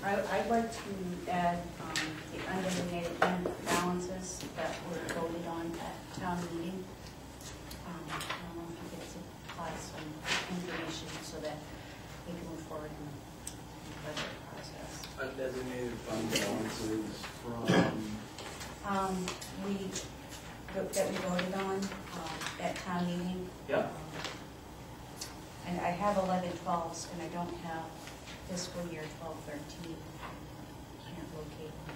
I'd like to add the undesignated fund balances that were voted on at town meeting. I don't know if you get to apply some information so that we can move forward in the budget process. Undesignated fund balances from? That we voted on at town meeting. Yeah. And I have 11/12s, and I don't have fiscal year 12/13. Can't locate my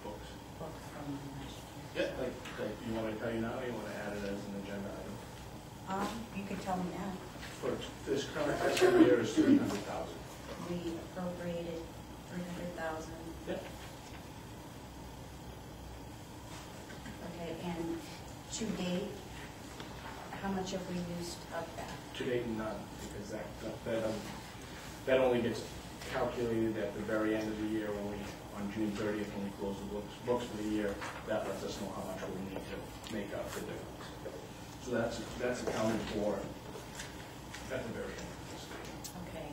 Books. book from last year. Yeah, like you want me to tell you now, or you want to add it as an agenda item? You could tell me now. For this current fiscal year is 300,000. We appropriated 300,000. Yeah. Okay, and to date, how much have we used of that? To date, none, because that only gets calculated at the very end of the year when we, on June 30th, when we close the books for the year. That lets us know how much we need to make up the difference. So that's accounted for at the very end of this year. Okay.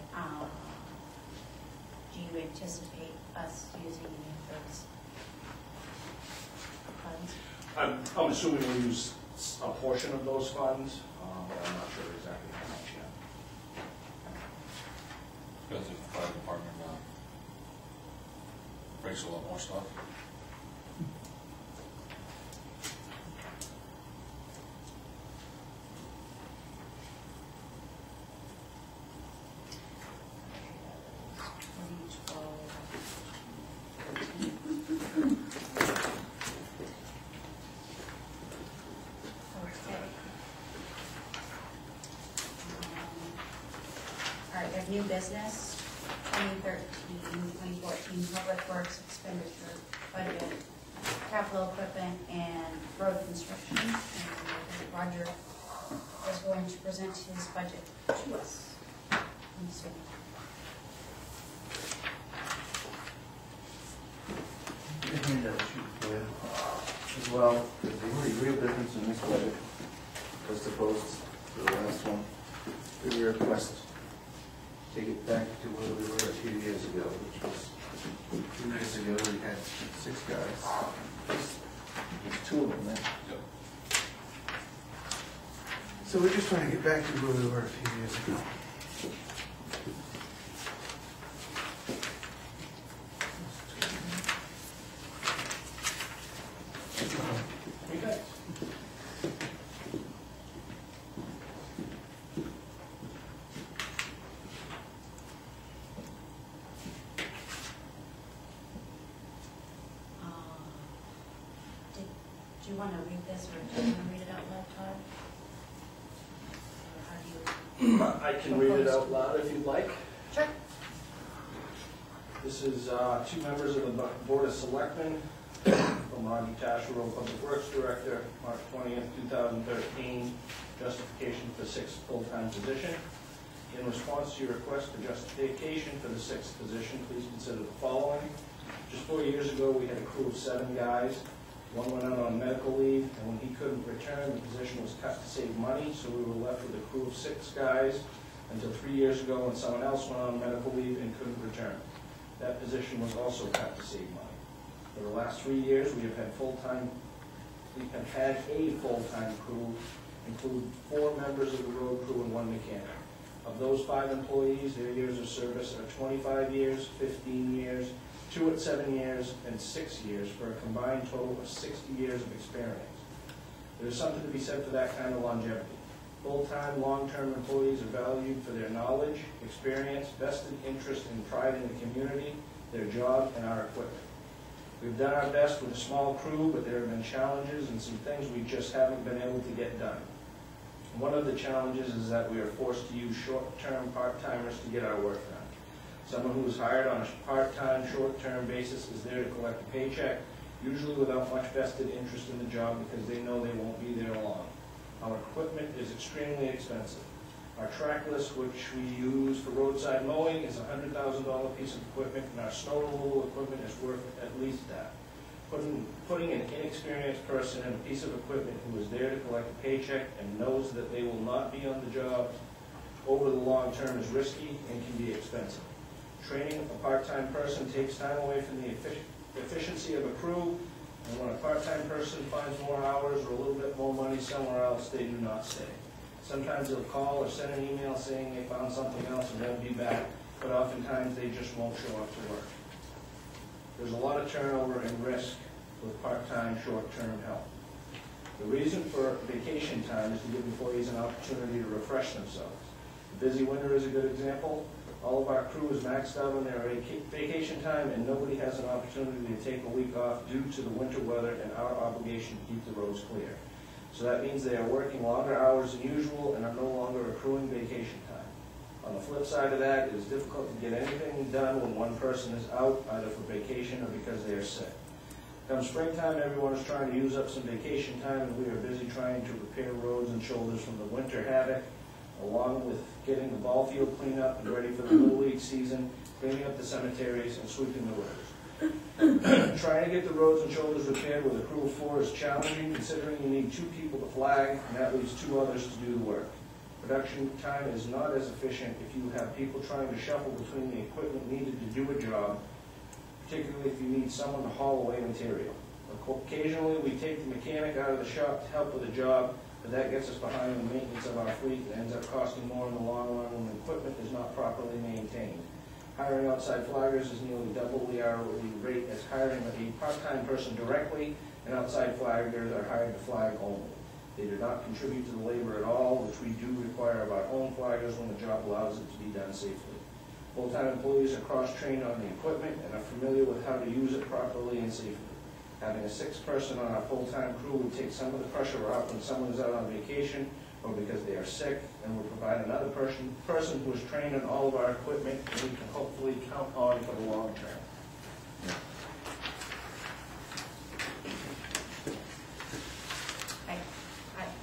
Do you anticipate us using any of those funds? I'm assuming we'll use a portion of those funds, but I'm not sure exactly how much yet. Because if the fire department breaks a lot more stuff. New business, 2013-2014 Public Works expenditure budget, capital equipment, and road construction. And Roger is going to present his budget to us. As well, the only real difference in this budget was opposed to the last one. The request take it back to where we were a few years ago, which was 2 years ago we had 6 guys. There's 2 of them then. Yep. So we're just trying to get back to where we were a few years ago. Do you want to read this, or do you want to read it out loud, Todd? Or how do you? I can read it out loud if you'd like. Sure. This is 2 members of the Board of Selectmen, from Roger Tasherow, Public Works Director, March 20th, 2013, justification for 6th full-time position. In response to your request for justification for the 6th position, please consider the following. Just 4 years ago, we had a crew of 7 guys. 1 went out on medical leave, and when he couldn't return, the position was cut to save money, so we were left with a crew of 6 guys until 3 years ago when someone else went on medical leave and couldn't return. That position was also cut to save money. For the last 3 years, we have had a full-time crew, include 4 members of the road crew and 1 mechanic. Of those 5 employees, their years of service are 25 years, 15 years, 2 at 7 years, and 6 years, for a combined total of 60 years of experience. There is something to be said for that kind of longevity. Full-time, long-term employees are valued for their knowledge, experience, vested interest, and pride in the community, their job, and our equipment. We've done our best with a small crew, but there have been challenges and some things we just haven't been able to get done. One of the challenges is that we are forced to use short-term part-timers to get our work done. Someone who is hired on a part-time, short-term basis is there to collect a paycheck, usually without much vested interest in the job because they know they won't be there long. Our equipment is extremely expensive. Our track list, which we use for roadside mowing, is a $100,000 piece of equipment, and our snow removal equipment is worth at least that. Putting an inexperienced person in a piece of equipment who is there to collect a paycheck and knows that they will not be on the job over the long term is risky and can be expensive. Training a part-time person takes time away from the efficiency of a crew, and when a part-time person finds more hours or a little bit more money somewhere else, they do not stay. Sometimes they'll call or send an email saying they found something else and won't be back, but oftentimes they just won't show up to work. There's a lot of turnover and risk with part-time, short-term help. The reason for vacation time is to give employees an opportunity to refresh themselves. The busy winter is a good example. All of our crew is maxed out on their vacation time, and nobody has an opportunity to take a week off due to the winter weather and our obligation to keep the roads clear. So that means they are working longer hours than usual and are no longer accruing vacation time. On the flip side of that, it is difficult to get anything done when one person is out, either for vacation or because they are sick. Come springtime, everyone is trying to use up some vacation time, and we are busy trying to repair roads and shoulders from the winter havoc, along with getting the ball field cleaned up and ready for the Little League season, cleaning up the cemeteries, and sweeping the roads. Trying to get the roads and shoulders repaired with a crew of 4 is challenging, considering you need 2 people to flag, and that leaves 2 others to do the work. Production time is not as efficient if you have people trying to shuffle between the equipment needed to do a job, particularly if you need someone to haul away material. Occasionally, we take the mechanic out of the shop to help with a job, but that gets us behind in the maintenance of our fleet and ends up costing more in the long run when the equipment is not properly maintained. Hiring outside flaggers is nearly double the hourly rate as hiring a part-time person directly, and outside flaggers are hired to flag only. They do not contribute to the labor at all, which we do require of our own flaggers when the job allows it to be done safely. Full-time employees are cross-trained on the equipment and are familiar with how to use it properly and safely. Having a 6th person on our full-time crew would take some of the pressure off when someone is out on vacation or because they are sick, and will provide another person who is trained on all of our equipment and we can hopefully count on for the long term.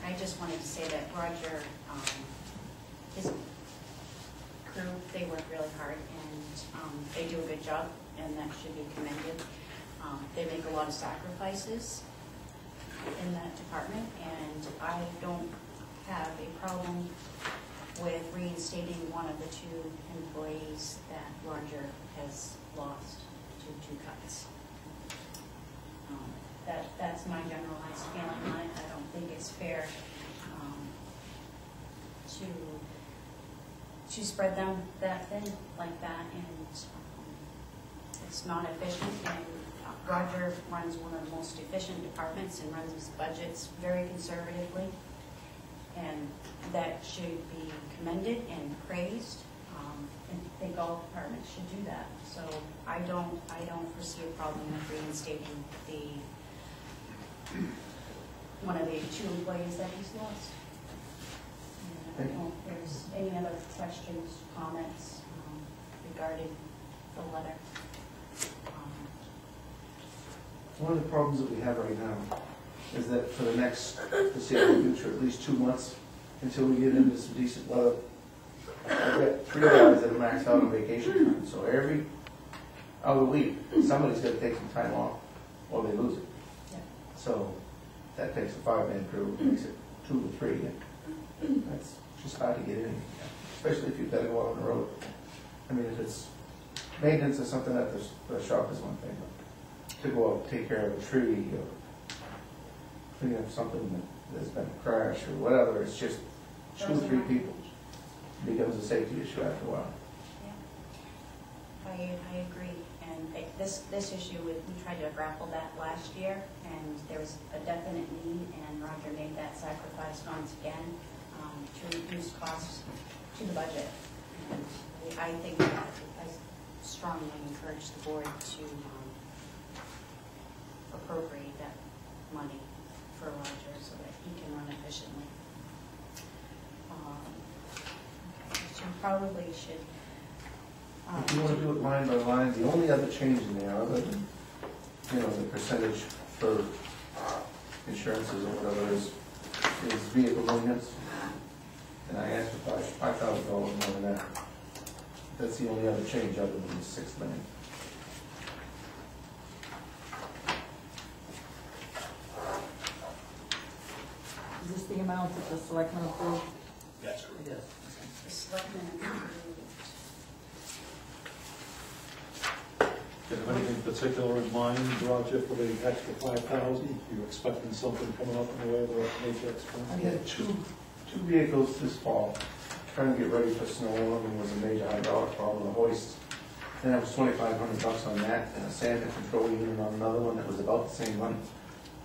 I just wanted to say that Roger, his crew, they work really hard, and they do a good job, and that should be commended. They make a lot of sacrifices in that department, and I don't have a problem with reinstating one of the 2 employees that Roger has lost to 2 cuts. That's my generalized feeling on it. I don't think it's fair to spread them that thin like that, and it's not efficient. And Roger runs one of the most efficient departments and runs his budgets very conservatively, and that should be commended and praised. And I think all departments should do that. So I don't foresee a problem with reinstating one of the 2 employees that he's lost. And I don't know if there's any other questions, comments regarding the letter. One of the problems that we have right now is that for the next foreseeable future, at least 2 months, until we get into some decent weather, I've got 3 guys that are maxed out on vacation time. So every other week, somebody's got to take some time off, or they lose it. Yeah. So that takes a 5-man crew, makes it 2 to 3. And that's just hard to get in, especially if you've got to go out on the road. I mean, if it's maintenance or something at the shop is one thing, but to go out and take care of a tree or clean up something that's been a crash or whatever, it's just 2 or 3 people. It becomes a safety issue after a while. Yeah, I agree. And this issue, we tried to grapple that last year, and there was a definite need, and Roger made that sacrifice once again to reduce costs to the budget. And I think that I strongly encourage the board to appropriate that money for Roger so that he can run efficiently. So you probably should. If you want to do it line by line, the only other change in there, other than, the percentage for insurances or whatever is vehicle maintenance. And I asked for $5,000 more than that. That's the only other change other than the $6 million. Is this the amount that the selectmen approved? That's correct. It is. The selectmen approved particular in mind, Roger, for the extra 5,000? You expecting something coming up in the way of a matrix? I had two vehicles this fall, trying to get ready for snow. One of them was a major hydraulic problem, the hoist. And that was $2,500 on that, and a Santa control unit on another one that was about the same money.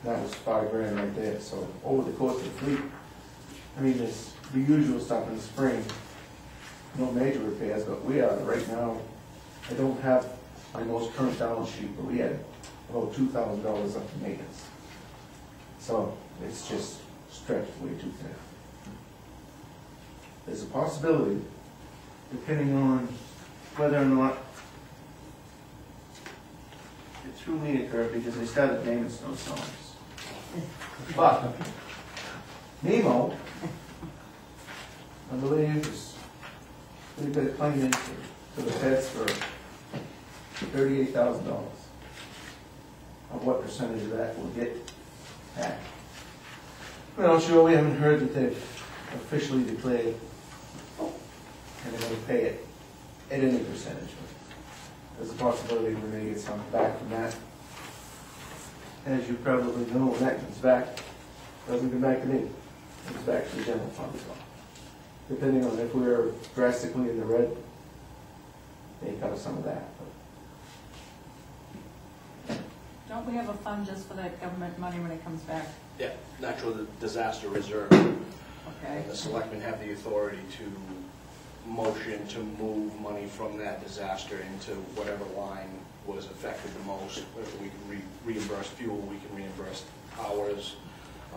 That was $5,000 right there. So over the course of the fleet, I mean, there's the usual stuff in the spring, no major repairs, but we are right now. I don't have my most current balance sheet, but we had about $2,000 up to maintenance. So it's just stretched way too thin. There's a possibility, depending on whether or not it threw me a curve because they started naming snowstorms. But Nemo, I believe, is we got a claim in to the feds for $38,000. Of what percentage of that we'll get back? Well, sure, we haven't heard that they've officially declared and they're going to pay it at any percentage. There's a possibility we may get something back from that. As you probably know, when that comes back, it doesn't come back to me. It comes back to the general fund as well. Depending on if we're drastically in the red, they cover some of that. Don't we have a fund just for that government money when it comes back? Yeah, natural disaster reserve. Okay. And the selectmen have the authority to motion to move money from that disaster into whatever line was affected the most. If we can reimburse fuel, we can reimburse hours.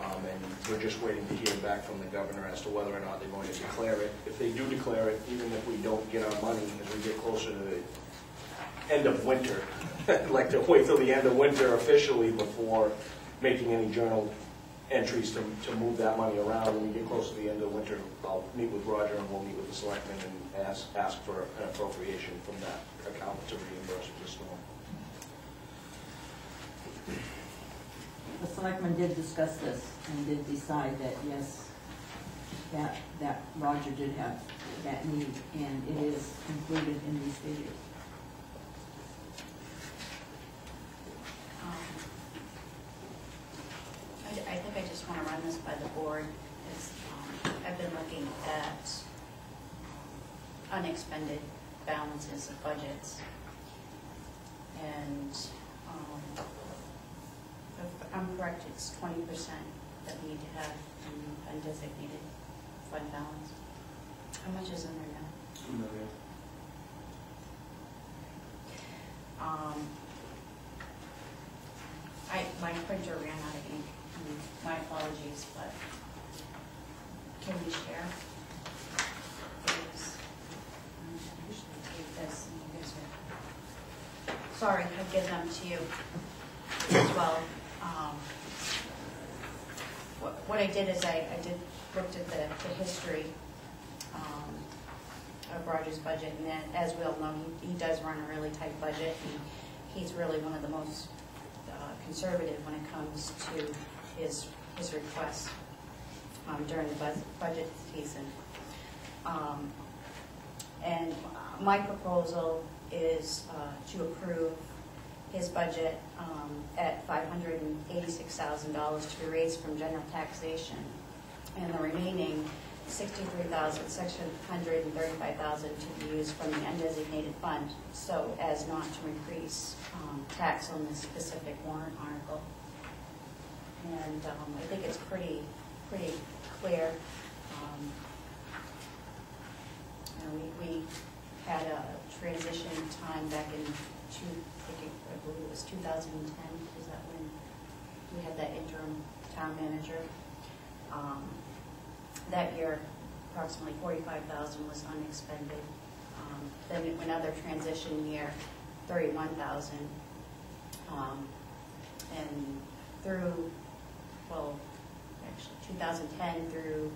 And we're just waiting to hear back from the governor as to whether or not they're going to declare it. If they do declare it, even if we don't get our money as we get closer to the end of winter, I'd like to wait till the end of winter officially before making any journal entries to move that money around. When we get close to the end of winter, I'll meet with Roger and we'll meet with the selectmen and ask for an appropriation from that account to reimburse the storm. The selectmen did discuss this and did decide that, yes, that Roger did have that need, and it is included in these figures. I think I just want to run this by the board. I've been looking at unexpended balances of budgets, and if I'm correct, it's 20% that we need to have in undesignated fund balance. How much is in there now? $2 million. My printer ran out of ink. My apologies, but can we share? Please. I usually take this and you guys are, sorry, I'll give them to you as well. What I did is I looked at the history of Roger's budget, and then, as we all know, he does run a really tight budget. He's really one of the most conservative when it comes to his requests during the budget season. And my proposal is to approve his budget at $586,000 to be raised from general taxation, and the remaining $63,635,000 to be used from the undesignated fund, so as not to increase tax on this specific warrant article. And I think it's pretty clear. We had a transition time back in I believe it was 2010, is that when we had that interim town manager? That year, approximately $45,000 was unexpended. Then another transition year, $31,000. And through, well, actually 2010 through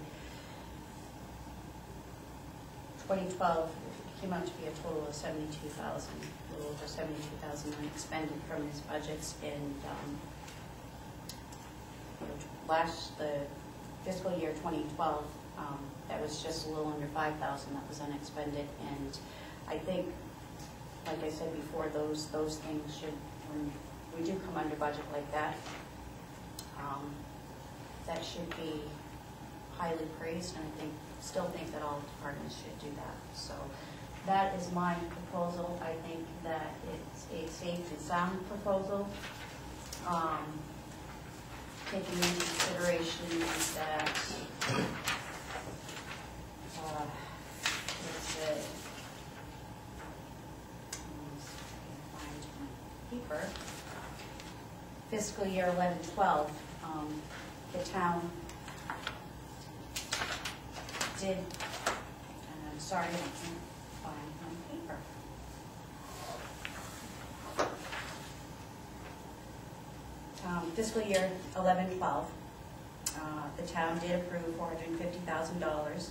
2012, it came out to be a total of $72,000, a little over $72,000 unexpended from his budgets. And the fiscal year 2012, that was just a little under $5,000 that was unexpended. And I think, like I said before, those things should, when we do come under budget like that, that should be highly praised, and still think that all departments should do that. So that is my proposal. I think that it's a safe and sound proposal, taking into consideration that paper, fiscal year 11-12, the town did, and I'm sorry, I can't find my paper. Fiscal year 11-12, the town did approve $450,000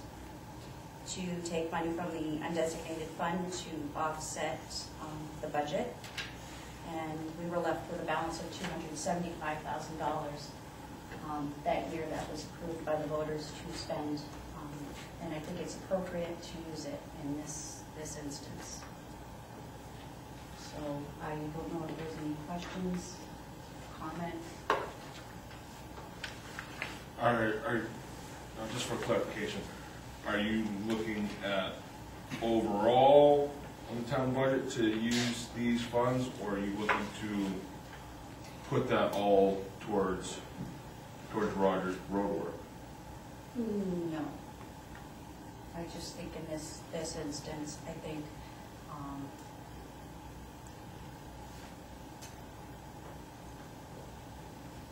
to take money from the undesignated fund to offset the budget. And we were left with a balance of $275,000 that year that was approved by the voters to spend. And I think it's appropriate to use it in this instance. So I don't know if there's any questions, comments. Just for clarification, are you looking at overall on the town budget to use these funds, or are you looking to put that all towards Roger's road work? No. I just think in this instance, I think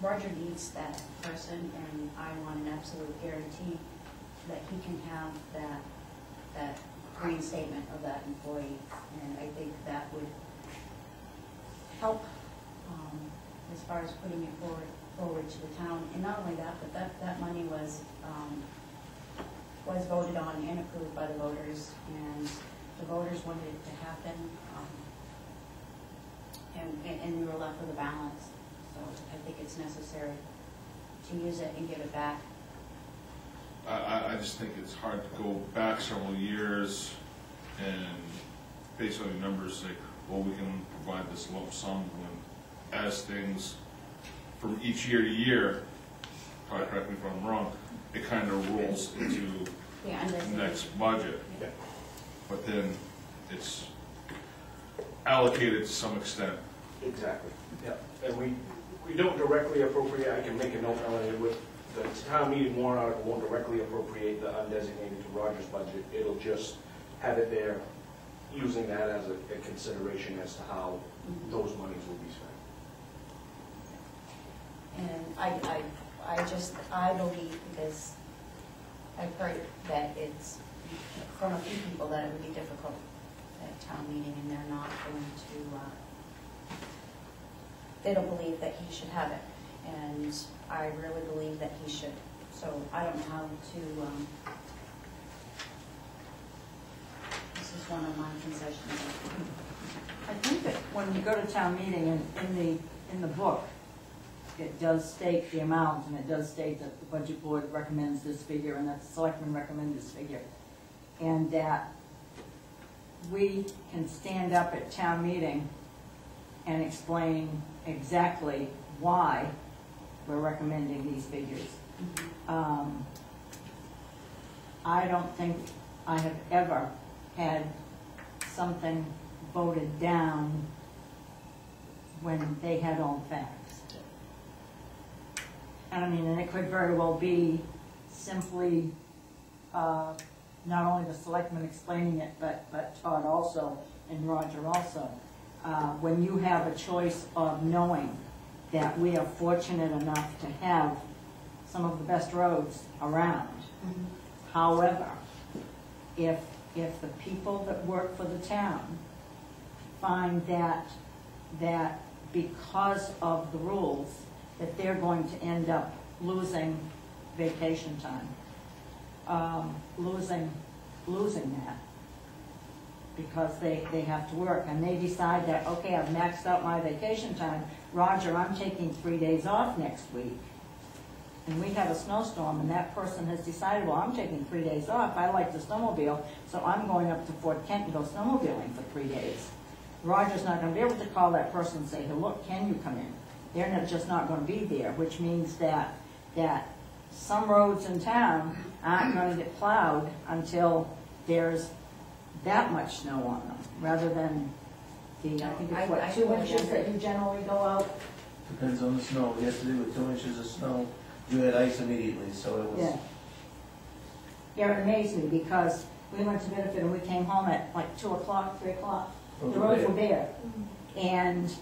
Roger needs that person, and I want an absolute guarantee that he can have that reinstatement of that employee, and I think that would help as far as putting it forward to the town. And not only that, but that money was voted on and approved by the voters, and the voters wanted it to happen, and we were left with a balance. So I think it's necessary to use it and give it back. I just think it's hard to go back several years and based on the numbers say, well, we can provide this lump sum when, as things from each year to year, probably correct me if I'm wrong, it kind of rolls into the next budget. Yeah. But then it's allocated to some extent. Exactly, yeah. And we don't directly appropriate, I can make a note on it, with the town meeting warrant article won't directly appropriate the undesignated to Roger's budget. It'll just have it there, using that as a consideration as to how those monies will be spent. And I believe, because I've heard that it's from a few people that it would be difficult at town meeting, and they're not going to, they don't believe that he should have it. And I really believe that he should. So I don't know how to, this is one of my concessions. I think that when you go to town meeting, and in the book, it does state the amount, and it does state that the budget board recommends this figure, and that the selectmen recommend this figure, and that we can stand up at town meeting and explain exactly why we're recommending these figures. I don't think I have ever had something voted down when they had all facts. And I mean, and it could very well be simply not only the selectmen explaining it, but Todd also and Roger also. When you have a choice of knowing that we are fortunate enough to have some of the best roads around. However, if the people that work for the town find that because of the rules, that they're going to end up losing vacation time, losing that, because they have to work, and they decide that, okay, I've maxed out my vacation time, Roger, I'm taking 3 days off next week, and we have a snowstorm, and that person has decided, well, I'm taking 3 days off, I like to snowmobile, so I'm going up to Fort Kent and go snowmobiling for 3 days. Roger's not gonna be able to call that person and say, hey, look, can you come in? They're just not gonna be there, which means that some roads in town aren't gonna get plowed until there's that much snow on them, rather than the, I think it's what, I 2 totally inches that agree. you generally go out? Depends on the snow. Yesterday with 2 inches of snow, you had ice immediately, so it was. Yeah. Yeah, it amazed me, because we went to Bedford and we came home at like 2 o'clock, 3 o'clock. The roads were bare. And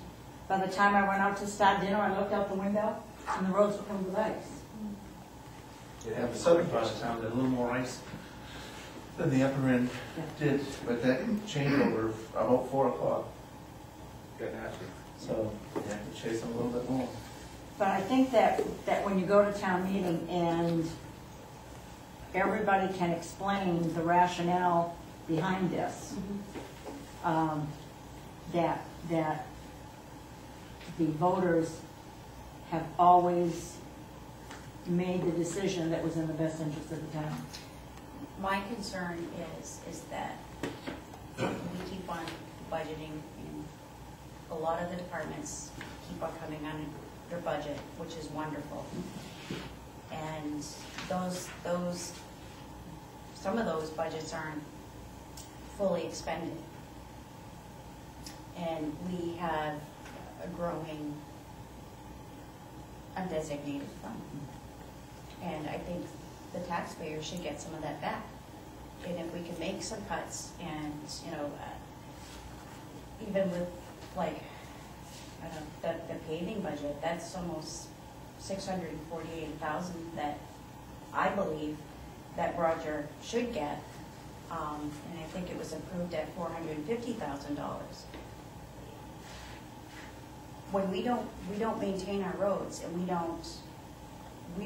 by the time I went out to start dinner, I looked out the window and the roads were covered with ice. You have the southern part of town, did a little more ice than the upper end did, but that changed over about 4 o'clock. Got nasty. So you have to chase them a little bit more. But I think that when you go to town meeting and everybody can explain the rationale behind this, that the voters have always made the decision that was in the best interest of the town. My concern is that we keep on budgeting, and a lot of the departments keep on coming on their budget, which is wonderful. And some of those budgets aren't fully expended. And we have a growing undesignated fund. And I think the taxpayers should get some of that back. And if we can make some cuts and, even with like, I don't know, the paving budget, that's almost $648,000 that I believe that Roger should get. And I think it was approved at $450,000. When we don't maintain our roads and we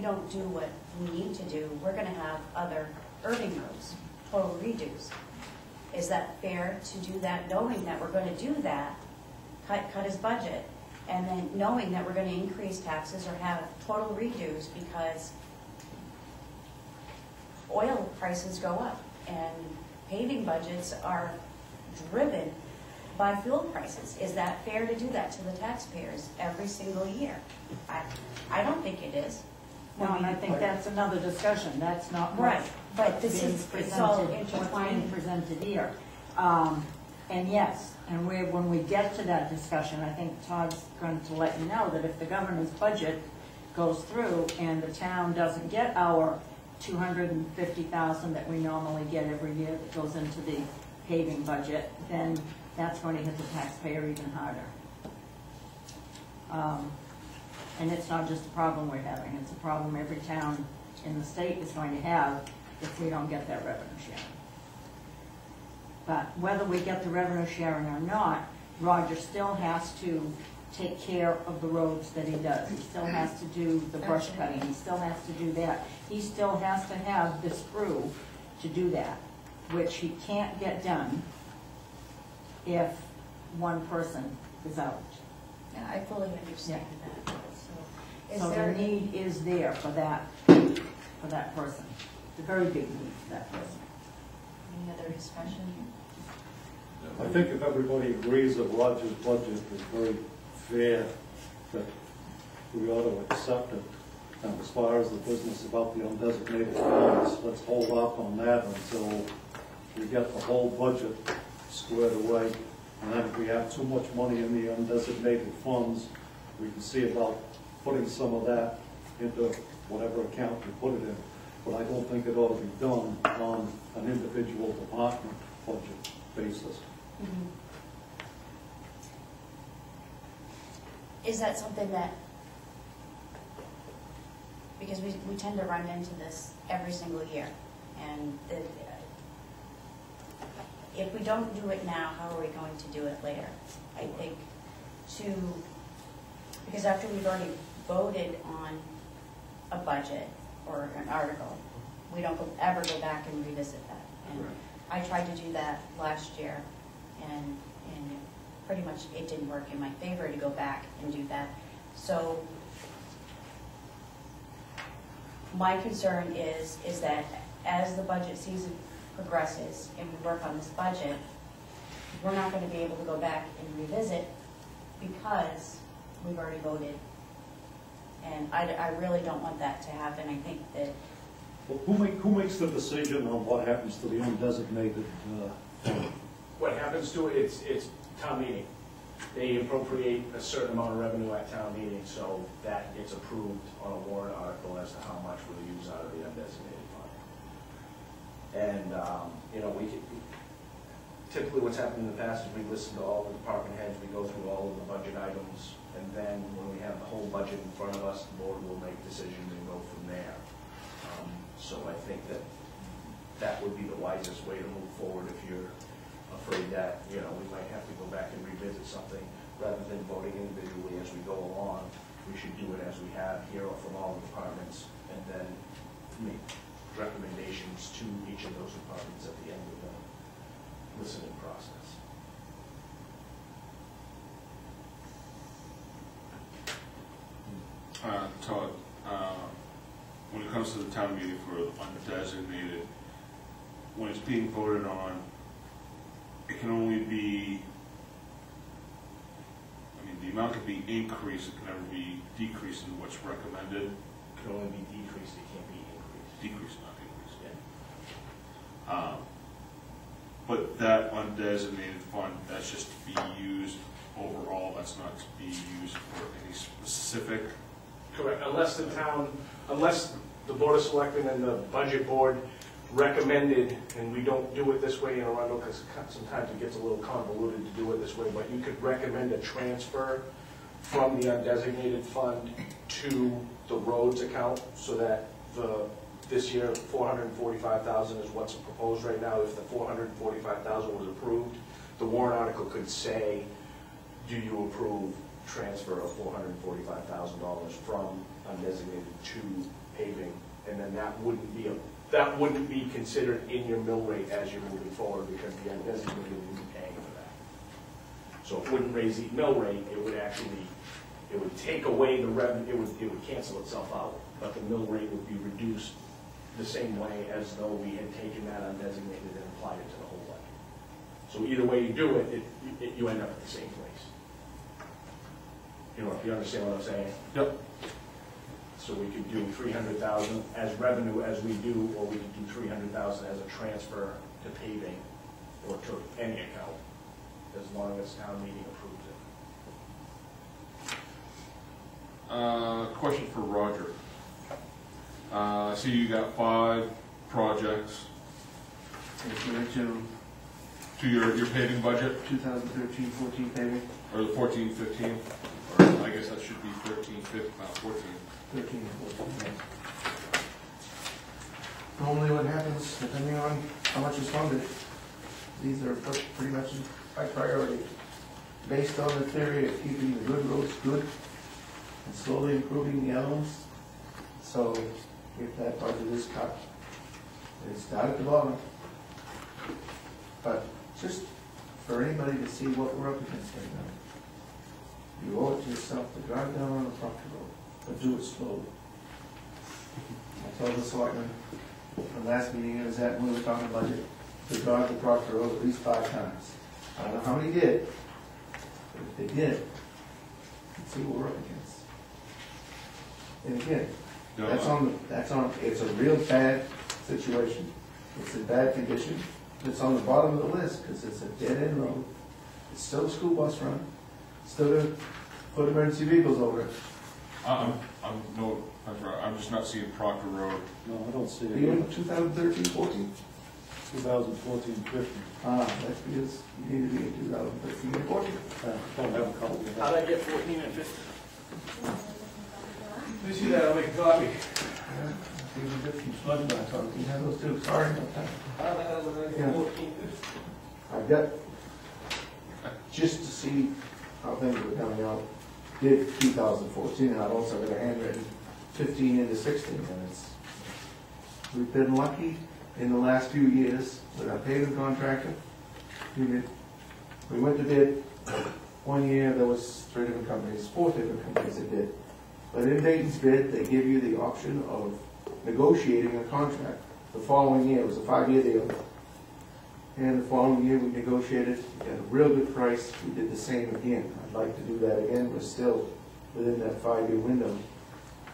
don't do what we need to do, we're gonna have other Irving roads, total redos. Is that fair to do that, knowing that we're gonna do that, cut his budget, and then knowing that we're gonna increase taxes or have total redos because oil prices go up and paving budgets are driven by fuel prices? Is that fair to do that to the taxpayers every single year? I don't think it is. No, and I think that's another discussion, that's not Right, what's but this being is, it's all presented, what's being intertwined. presented here. And yes, and when we get to that discussion, I think Todd's going to let you know that if the governor's budget goes through and the town doesn't get our $250,000 that we normally get every year that goes into the paving budget, then that's going to hit the taxpayer even harder. And it's not just a problem we're having, it's a problem every town in the state is going to have if we don't get that revenue sharing. But whether we get the revenue sharing or not, Roger still has to take care of the roads that he does. He still has to do the brush cutting, he still has to do that. He still has to have this crew to do that, which he can't get done if one person is out. Yeah, I fully understand that. So Is the there, need is there for that person, the very big need for that person. any other discussion? I think if everybody agrees that Roger's budget is very fair, that we ought to accept it. And as far as the business about the undesignated funds, let's hold off on that until we get the whole budget squared away. And then if we have too much money in the undesignated funds, we can see about putting some of that into whatever account we put it in. But I don't think it ought to be done on an individual department budget basis. Mhm. Is that something that, because we tend to run into this every single year, and if we don't do it now, how are we going to do it later? I think because after we've already voted on a budget or an article, we don't ever go back and revisit that. And I tried to do that last year, and pretty much it didn't work in my favor to go back and do that. So my concern is that as the budget season progresses and we work on this budget, we're not going to be able to go back and revisit because we've already voted. And I really don't want that to happen. I think that, Well, who makes the decision on what happens to the undesignated fund? What happens to it, it's town meeting. They appropriate a certain amount of revenue at town meeting, so that gets approved on a warrant article as to how much we'll use out of the undesignated fund. And, you know, we could, typically what's happened in the past is we listen to all the department heads, we go through all of the budget items, and then when we have the whole budget in front of us, the board will make decisions and go from there. So I think that that would be the wisest way to move forward if you're afraid that, you know, we might have to go back and revisit something rather than voting individually as we go along. We should do it as we have here from all the departments and then make recommendations to each of those departments at the end of the listening process. Todd, when it comes to the town meeting for undesignated, when it's being voted on, it can only be, I mean, the amount can be increased, it can never be decreased in what's recommended. It can only be decreased, it can't be increased. Decreased, not increased. Yeah. But that undesignated fund, that's just to be used overall, that's not to be used for any specific. Correct, unless the town, unless the Board of Selectmen and the Budget Board recommended, and we don't do it this way in Arundel, because sometimes it gets a little convoluted to do it this way, but you could recommend a transfer from the undesignated fund to the roads account, so that this year, $445,000 is what's proposed right now. If the $445,000 was approved, the warrant article could say, do you approve transfer of $445,000 from undesignated to paving? And then that wouldn't be considered in your mill rate as you're moving forward, because the undesignated would be paying for that. So it wouldn't raise the mill rate, it would actually, it would take away the revenue, it would cancel itself out, but the mill rate would be reduced the same way as though we had taken that undesignated and applied it to the whole budget. So either way you do it, you end up at the same place. You know, if you understand what I'm saying? Yep. So we could do 300,000 as revenue as we do, or we could do 300,000 as a transfer to paving or to any account, as long as town meeting approves it. Question for Roger. I see you got 5 projects to your paving budget, 2013-14 paving, or the 14-15, or I guess that should be 13-15, not 14. 13 and 14, yes. Normally what happens, depending on how much is funded, these are put pretty much by priority, based on the theory of keeping the good roads good and slowly improving the other ones. So if that budget is cut, it's not at the bottom. But just for anybody to see what we're up against right now, you owe it to yourself to drive down on a Proctor Road, but do it slowly. I told the selectmen, the last meeting I was at, when we were talking budget, to drive the Proctor Road at least 5 times. I don't know how many did, but if they did, let's see what we're up against. And again, it's a real bad situation. It's in bad condition. It's on the bottom of the list because it's a dead-end road. It's still a school bus run. Still to put emergency vehicles over it. I'm just not seeing Proctor Road. No, I don't see Are you in it. 2013-14? 2014-15. That's because you need to be in 2013-14. Don't have a copy of How'd that. I get 14 and 15? Let me see that, I'll make a copy. These are good from flood back on. You have those two, sorry about that. How the hell did I Yeah. get 14? I've got, just to see how things were coming out, did 2014, and I've also got a handwritten 15 into 16, and we've been lucky in the last few years with our paving contractor. We went to bid. One year there was 3 different companies, 4 different companies that bid. But in Dayton's bid, they give you the option of negotiating a contract. The following year, it was a 5-year deal. And the following year, we negotiated at a real good price. We did the same again. I'd like to do that again. We're still within that 5-year window.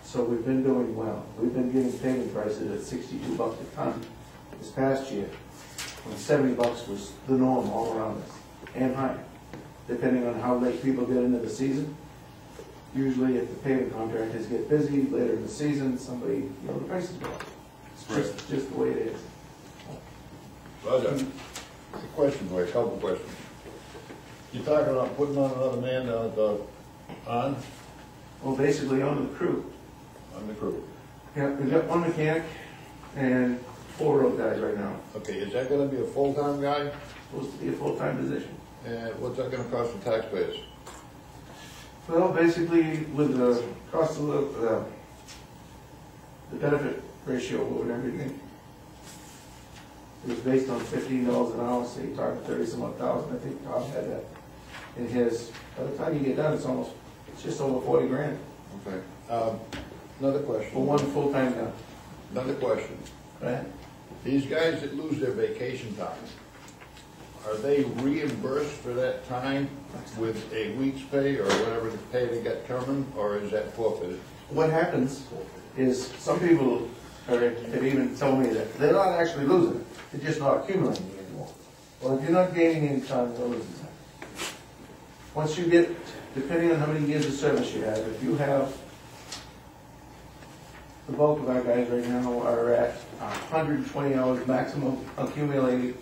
So we've been doing well. We've been getting paving prices at 62 bucks a ton this past year, when 70 bucks was the norm all around us, and higher, depending on how late people get into the season. Usually if the paving contractors get busy later in the season, somebody, the prices go up. It's just the way it is. Roger, a question for you, a couple questions. You're talking about putting on another man on Well, basically on the crew. the crew. Yeah, we've got 1 mechanic and 4 road guys right now. Okay, is that gonna be a full-time guy? Supposed to be a full-time position. And what's that gonna cost the taxpayers? Well, basically, with the cost of the benefit ratio and everything, it was based on $15 an hour, so you're talking 30-some odd thousand. I think Tom had that in his. By the time you get done, it's just over 40 grand Okay. Another for question. one full-time guy. Another question. Right? These guys that lose their vacation time, are they reimbursed for that time with a week's pay or whatever the pay they got coming, or is that forfeited? What happens is some people have even told me that they're not actually losing it, they're just not accumulating it anymore. Well, if you're not gaining any time, you're losing time. Once you get, depending on how many years of service you have, if you have, the bulk of our guys right now are at 120 hours maximum accumulated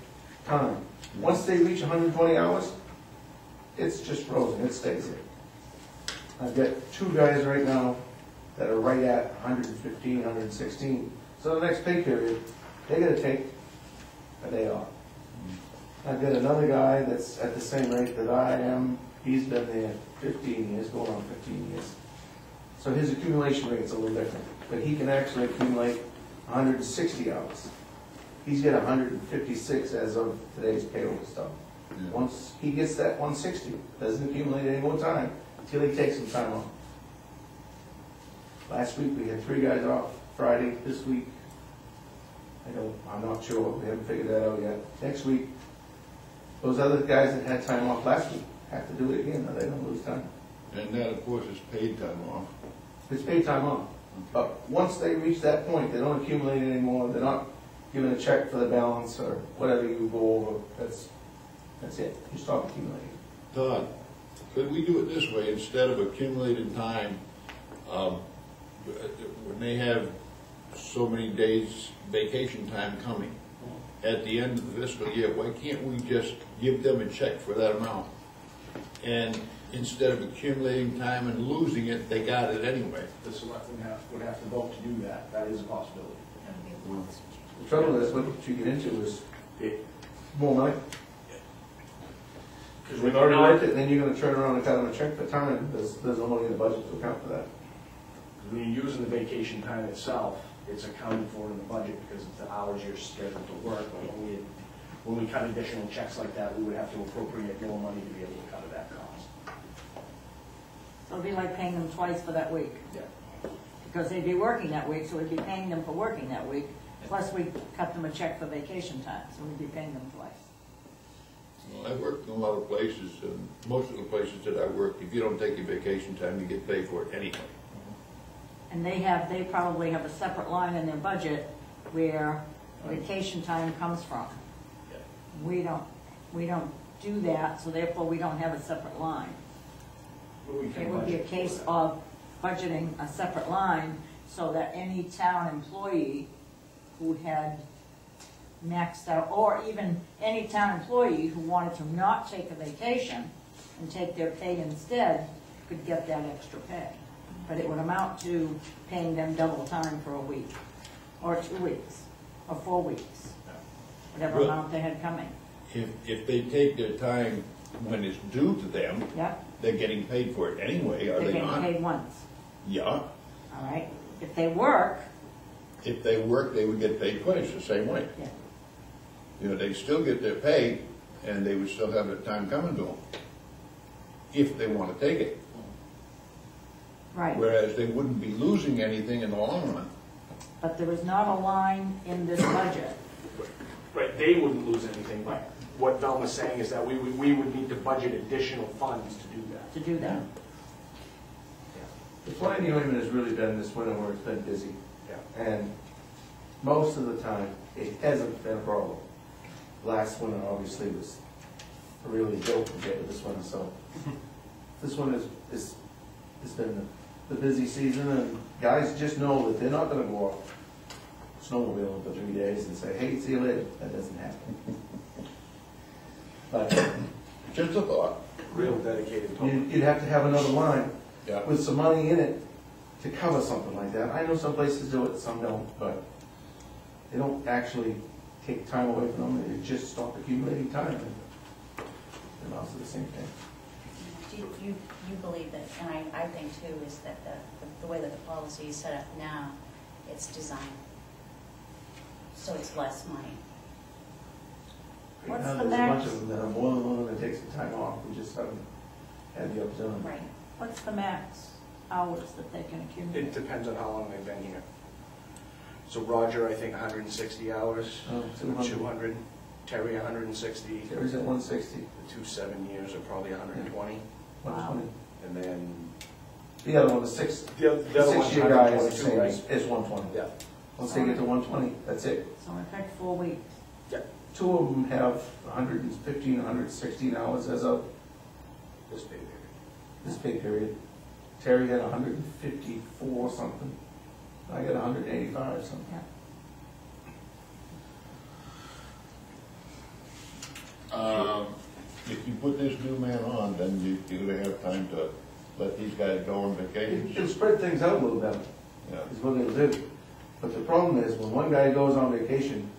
time. Once they reach 120 hours, it's just frozen, it stays there. I've got 2 guys right now that are right at 115, 116. So the next pay period, they're gonna take a day off. I've got another guy that's at the same rate that I am. He's been there 15 years, going on 15 years. So his accumulation rate's a little different, but he can actually accumulate 160 hours. He's got 156 as of today's payroll stuff. Yeah. Once he gets that 160, doesn't accumulate any more time until he takes some time off. Last week, we had 3 guys off. Friday, this week, I'm not sure, we haven't figured that out yet. Next week, those other guys that had time off last week have to do it again, or they don't lose time. And that, of course, is paid time off. It's paid time off. But once they reach that point, they don't accumulate anymore, they're not given a check for the balance or whatever you go over, that's it, you stop accumulating. Todd, could we do it this way, instead of accumulated time, when they have so many days vacation time coming, at the end of the fiscal year, why can't we just give them a check for that amount? And instead of accumulating time and losing it, they got it anyway. The selectmen would have to vote to do that. That is a possibility. The trouble is, what you get into is more money. Because we've already worked it, then you're gonna turn around and cut them a check for time, and there's no money in the budget to account for that. When you're using the vacation time itself, it's accounted for in the budget because it's the hours you're scheduled to work. But when we cut additional checks like that, we would have to appropriate more money to be able to cover that cost. So it'd be like paying them twice for that week, Yeah. because they'd be working that week, so we'd be paying them for working that week, plus we cut them a check for vacation time, so we'd be paying them twice. Well, I worked in a lot of places, and most of the places that I worked, if you don't take your vacation time, you get paid for it anyway. And they probably have a separate line in their budget where vacation time comes from. Yeah. We don't do that, so therefore we don't have a separate line. But we can It would be a budget for case that. of budgeting a separate line so that any town employee who had maxed out, or even any town employee who wanted to not take a vacation and take their pay instead, could get that extra pay. But it would amount to paying them double time for a week, or 2 weeks, or 4 weeks, whatever Good. amount they had coming. If they take their time when it's due to them, Yep, they're getting paid for it anyway, are they're they getting not? paid once, Yeah. all right? If they work, If they work, they would get paid twice the same way. yeah, You know, they'd still get their pay, and they would still have the time coming to them, if they want to take it. right. Whereas they wouldn't be losing anything in the long run. But there is not a line in this budget Right, that they wouldn't lose anything, but what Velma's saying is that we would need to budget additional funds to do that. To do that. The flying ointment has really been this winter where it's been busy. Yeah. And most of the time, it hasn't been a problem. Last winter obviously was a really dope compared to this winter, so this one is been the busy season, and guys just know that they're not gonna go off snowmobiling for 3 days and say, hey, see you later. That doesn't happen. But Just a thought. Real dedicated total. you'd have to have another line Yeah. with some money in it to cover something like that. I know some places do it, some don't, but they don't actually take time away from them, they just stop accumulating time. And also the same thing. Do you believe that, and I think too, is that the way that the policy is set up now, it's designed, so it's less money. Right What's now, the there's a bunch max? of them that are more than willing to take some time off, we just haven't had the opportunity. Right. What's the max hours that they can It accumulate? depends on how long they've been here. So Roger, I think 160 hours, 200, Terry 160, Terry's at 160, the 2 7 years are probably 120, 120. and then The other one, the the other one's 6-year guy is the 122, same, right? is 120. Yeah. Once they get to 120, that's it. So in effect, 4 weeks. Two of them have 115, 116 hours as of This pay period. this pay period. Terry had 154 something. I got 185 something. Yeah. If you put this new man on, then you're gonna have time to let these guys go on vacation. It'll spread things out a little better, Yeah. is what it'll do. But the problem is, when one guy goes on vacation,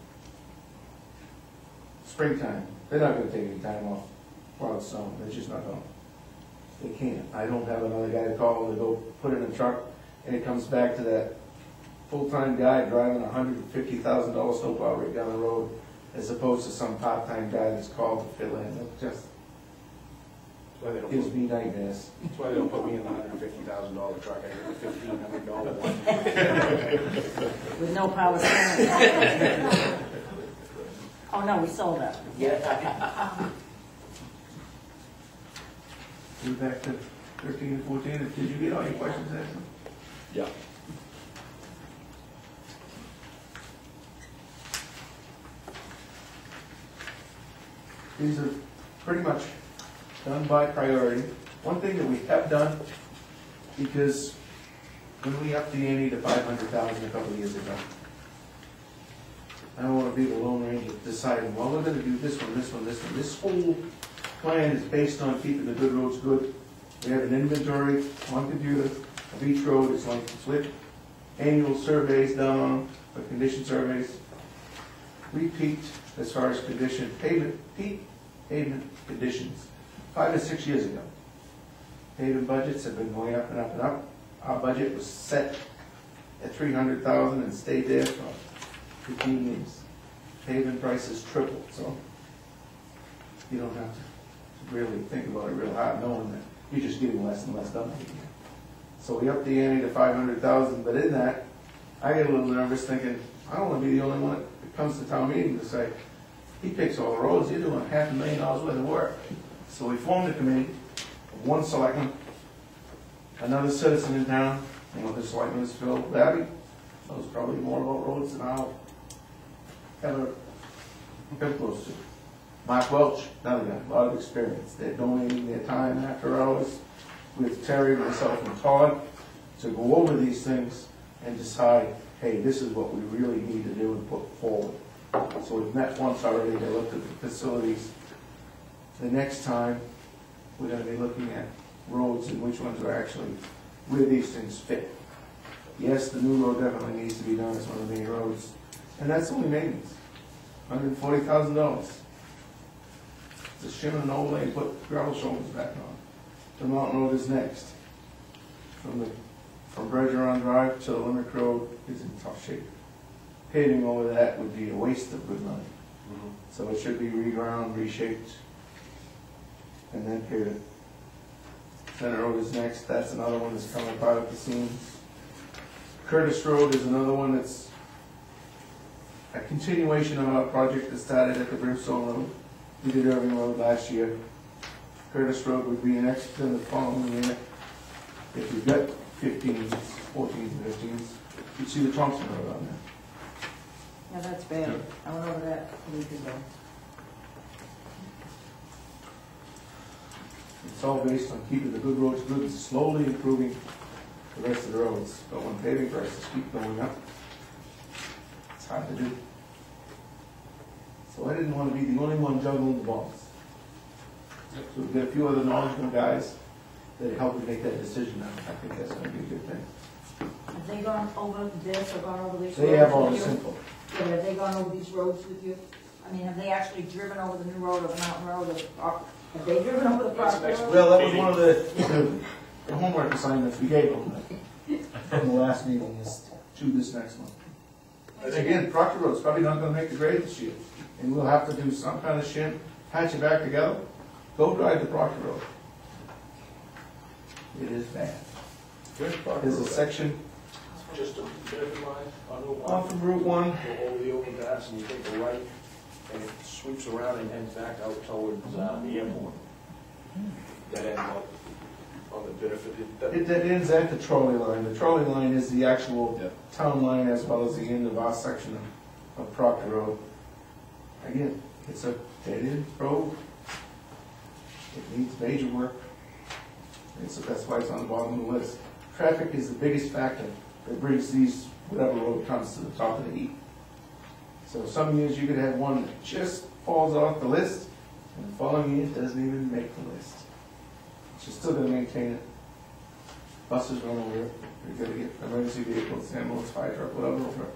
springtime, they're not gonna take any time off while it's snowing, they're just not gonna. They can't. I don't have another guy to call to go put in a truck, and it comes back to that full-time guy driving a $150,000 snowplow rig down the road, as opposed to some part-time guy that's called to fill in. It just That's why they don't gives put- me nightmares. that's why they don't put me in the $150,000 truck, I get the $1,500 one. With no power steering. Oh, no, we sold that. We're back to 13 and 14. Did you get all your questions answered? Yeah. These are pretty much done by priority. One thing that we have done, because when we upped the ante to 500,000 a couple of years ago, I don't want to be the Lone Ranger deciding, well, we're gonna do this one, this one, this one. This whole plan is based on keeping the good roads good. We have an inventory on computer of each road, it's like split annual surveys done on them, for condition surveys. We peaked as far as condition, peak pavement conditions 5 to 6 years ago. Pavement budgets have been going up and up and up. Our budget was set at 300,000 and stayed there for 15 years. Pavement prices tripled, so you don't have to really think about it real hard, knowing that you're just getting less and less done. So we upped the ante to 500,000, but in that, I get a little nervous thinking, I don't want to be the only one that comes to town meeting to say, he picks all the roads, you're doing $500,000 worth of work. So we formed a committee of one selectman, another citizen in town, one of the selectmen is Phil Babby, knows probably more about roads than I'll ever come close to. Mark Welch, another guy, a lot of experience. They're donating their time after hours with Terry, myself, and Todd to go over these things and decide, hey, this is what we really need to do and put forward. So we've met once already, they looked at the facilities. The next time, we're gonna be looking at roads and which ones are actually, where these things fit. Yes, the new road definitely needs to be done as one of the main roads, and that's only maintenance, $140,000. The shim and overlay and put gravel shoulders back on. The mountain road is next. From Bergeron Drive to the Limerick Road is in tough shape. Paving over that would be a waste of good money. So it should be reground, reshaped, and then paved. Center Road is next, that's another one that's coming apart at the seams. Curtis Road is another one that's a continuation of our project that started at the Brimstone Road. We did Irving Road last year. Curtis Road would be next, then the following year. If you've got 15s, 14s, 15s, you'd see the Thompson Road on there. Yeah, that's bad. I went over that a week ago. It's all based on keeping the good roads good and slowly improving the rest of the roads. But when paving prices keep going up, it's hard to do. So I didn't want to be the only one juggling the balls. So we've got a few other knowledgeable guys that help me make that decision. I think that's going to be a good thing. Have they gone over this or gone over these roads? They have all the with you? simple. Yeah, but have they gone over these roads with you? I mean, have they actually driven over the new road or the mountain road or have they driven over the That's property next road? Well, that was one of the homework assignments we gave them from the last meeting is to this next one. And again, Proctor Road's probably not gonna make the grade this year, and we'll have to do some kind of shim, patch it back together. Go drive the Proctor Road. It is bad. There's a section Just a bit of mind on Route 1. off of Route 1. Go over the open pass and you take a right, and it sweeps around and heads back out towards the airport. That ends up on the benefit. That ends at the trolley line. The trolley line is the actual town line as well as the end of our section of Proctor Road. Again, it's a dead-end road. It needs major work. And so that's why it's on the bottom of the list. Traffic is the biggest factor that brings these, whatever road comes to the top of the heap. So some years you could have one that just falls off the list, and the following year it doesn't even make the list. But you're still gonna maintain it. Buses run over it, you're gonna get emergency vehicles, ambulance, fire truck, whatever over it.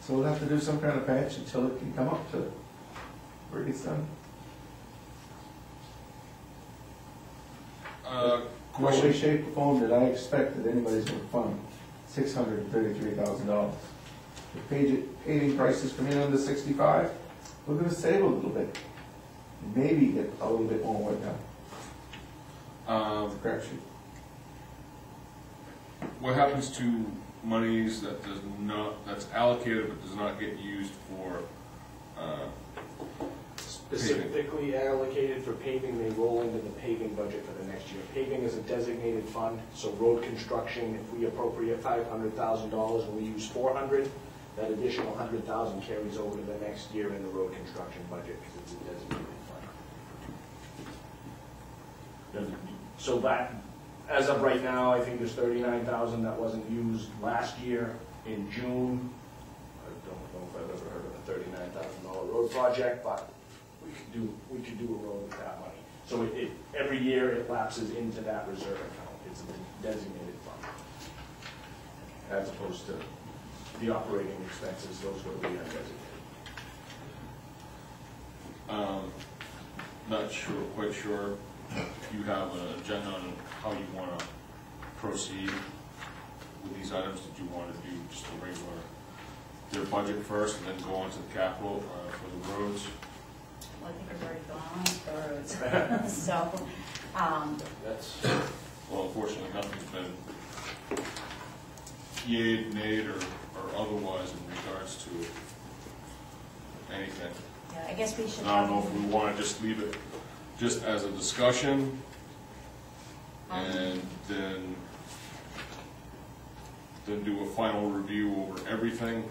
So we'll have to do some kind of patch until it can come up to where it gets done. No way, shape, or form did I expect that anybody's gonna fund $633,000. If paving prices come in under 65, we're gonna save a little bit. Maybe get a little bit more work done. It's a crapshoot. What happens to monies that's allocated but does not get used for, Specifically allocated for paving, they roll into the paving budget for the next year. Paving is a designated fund, so road construction, if we appropriate $500,000 and we use $400,000, that additional $100,000 carries over to the next year in the road construction budget because it's a designated fund. So that, as of right now, I think there's $39,000 that wasn't used last year in June. I don't know if I've ever heard of a $39,000 road project, but we could do a road with that money. So every year it lapses into that reserve account. It's a designated fund. As opposed to the operating expenses, those go to the undesignated. not sure, quite sure if you have an agenda on how you want to proceed with these items. Did you want to do just a regular, their budget first and then go on to the capital for the roads? Well, I think we've already gone on the roads. So, That's, Well, unfortunately, nothing's been yayed, nayed, or otherwise in regards to anything. yeah, I guess we should. I don't know if we want to just leave it just as a discussion and then do a final review over everything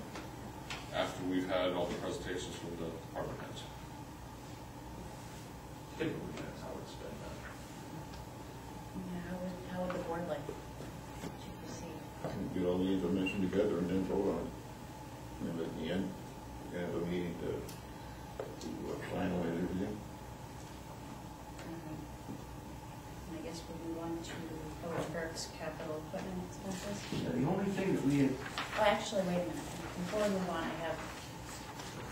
after we've had all the presentations from the department heads. typically that's how it's been done. Yeah, how would the board like to proceed? Get all the information together and then vote on it. And at the end, we have a meeting to finalize everything. And I guess we move on to Public Works capital equipment expenses. The only thing that we had, Well, actually, wait a minute. Before we move on, I have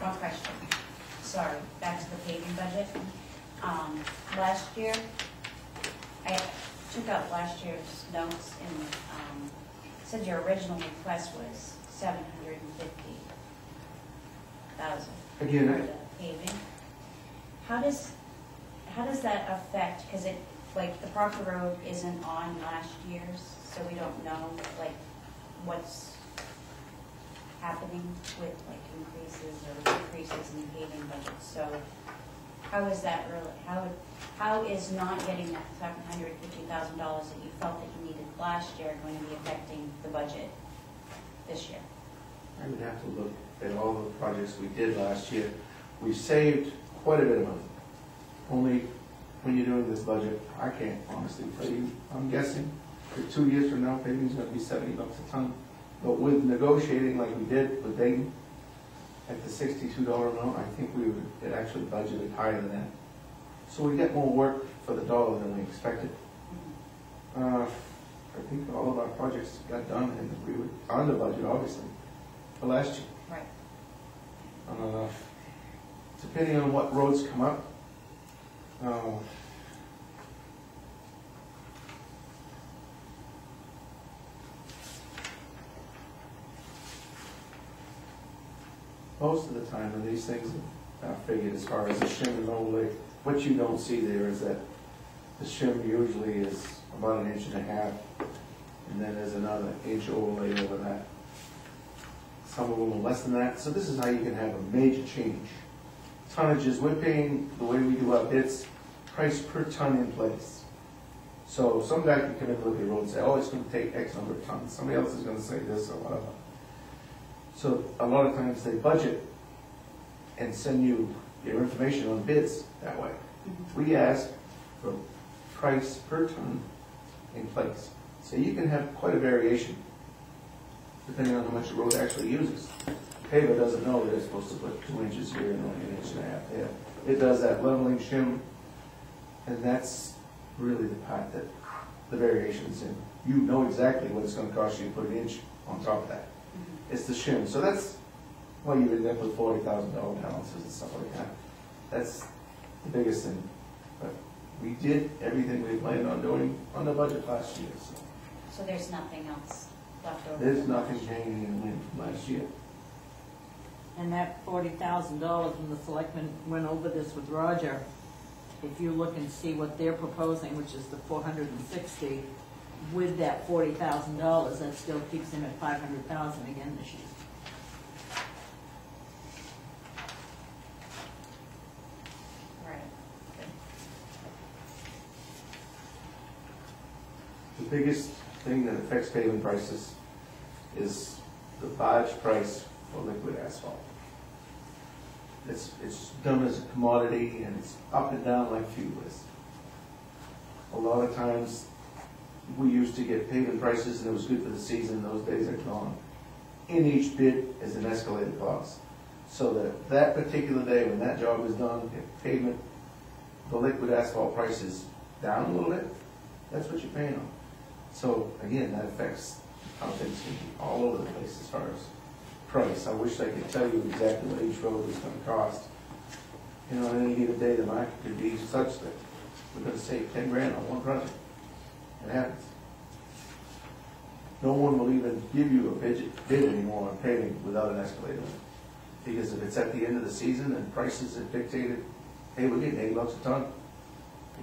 one question. Sorry, back to the paving budget. Last year, I took out last year's notes and said your original request was $750,000 for again, the paving. How does that affect, because it, like, the Proctor Road isn't on last year's, so we don't know, like, happening with like increases or decreases in paving budgets. So how is that really, how is not getting that $750,000 that you felt that you needed last year going to be affecting the budget this year? I would have to look at all the projects we did last year. We saved quite a bit of money. Only when you're doing this budget, I can't honestly tell you. I'm guessing that 2 years from now, paving's gonna be $70 a ton. But with negotiating like we did with Dayton, at the $62 amount, I think we had actually budgeted higher than that. So we get more work for the dollar than we expected. I think all of our projects got done and we were under budget, obviously, for last year. Right. Depending on what roads come up, most of the time when these things are figured as far as the shim and overlay, what you don't see there is that the shim usually is about 1.5 inches, and then there's another inch overlay over that. Some of them are less than that, so this is how you can have a major change. Tonnages, we're paying, the way we do our bids, price per ton in place. So some guy can come in and look at the road and say, oh, it's gonna take X number of tons. Somebody else is gonna say this or whatever. So a lot of times they budget and send you your information on bids that way. We ask for price per ton in place. So you can have quite a variation depending on how much the road actually uses. Paver doesn't know that it's supposed to put 2 inches here and only 1.5 inches there. It does that leveling shim, and that's really the part that the variation's in. You know exactly what it's gonna cost you to put 1 inch on top of that. It's the shim. So that's why you end up with $40,000 balances and stuff like that. That's the biggest thing. But we did everything we planned on doing on the budget last year. So there's nothing else left over? There's nothing hanging in the wind from last year. And that $40,000, when the selectmen went over this with Roger, if you look and see what they're proposing, which is the 460, with that $40,000, that still keeps him at $500,000 again this year. Right. The biggest thing that affects paving prices is the barge price for liquid asphalt. It's done as a commodity and it's up and down like fuel is. A lot of times we used to get paving prices and it was good for the season. Those days are gone. In each bid is an escalated clause. So that particular day when that job is done, if pavement, the liquid asphalt price is down a little bit, that's what you're paying on. So again, that affects how things can be all over the place as far as price. I wish I could tell you exactly what each road is going to cost. You know, on any given day, the market could be such that we're going to save 10 grand on one project. It happens. No one will even give you a bid anymore on paving without an escalator. Because if it's at the end of the season and prices are dictated, hey, we're getting $8 a ton.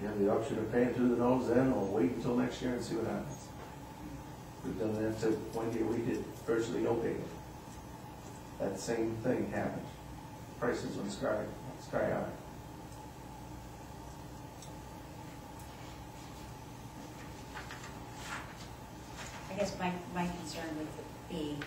You have the option of paying through the nose then or wait until next year and see what happens. We've done that to one year we did virtually no paving. That same thing happened. Prices went sky high. I guess my concern would be,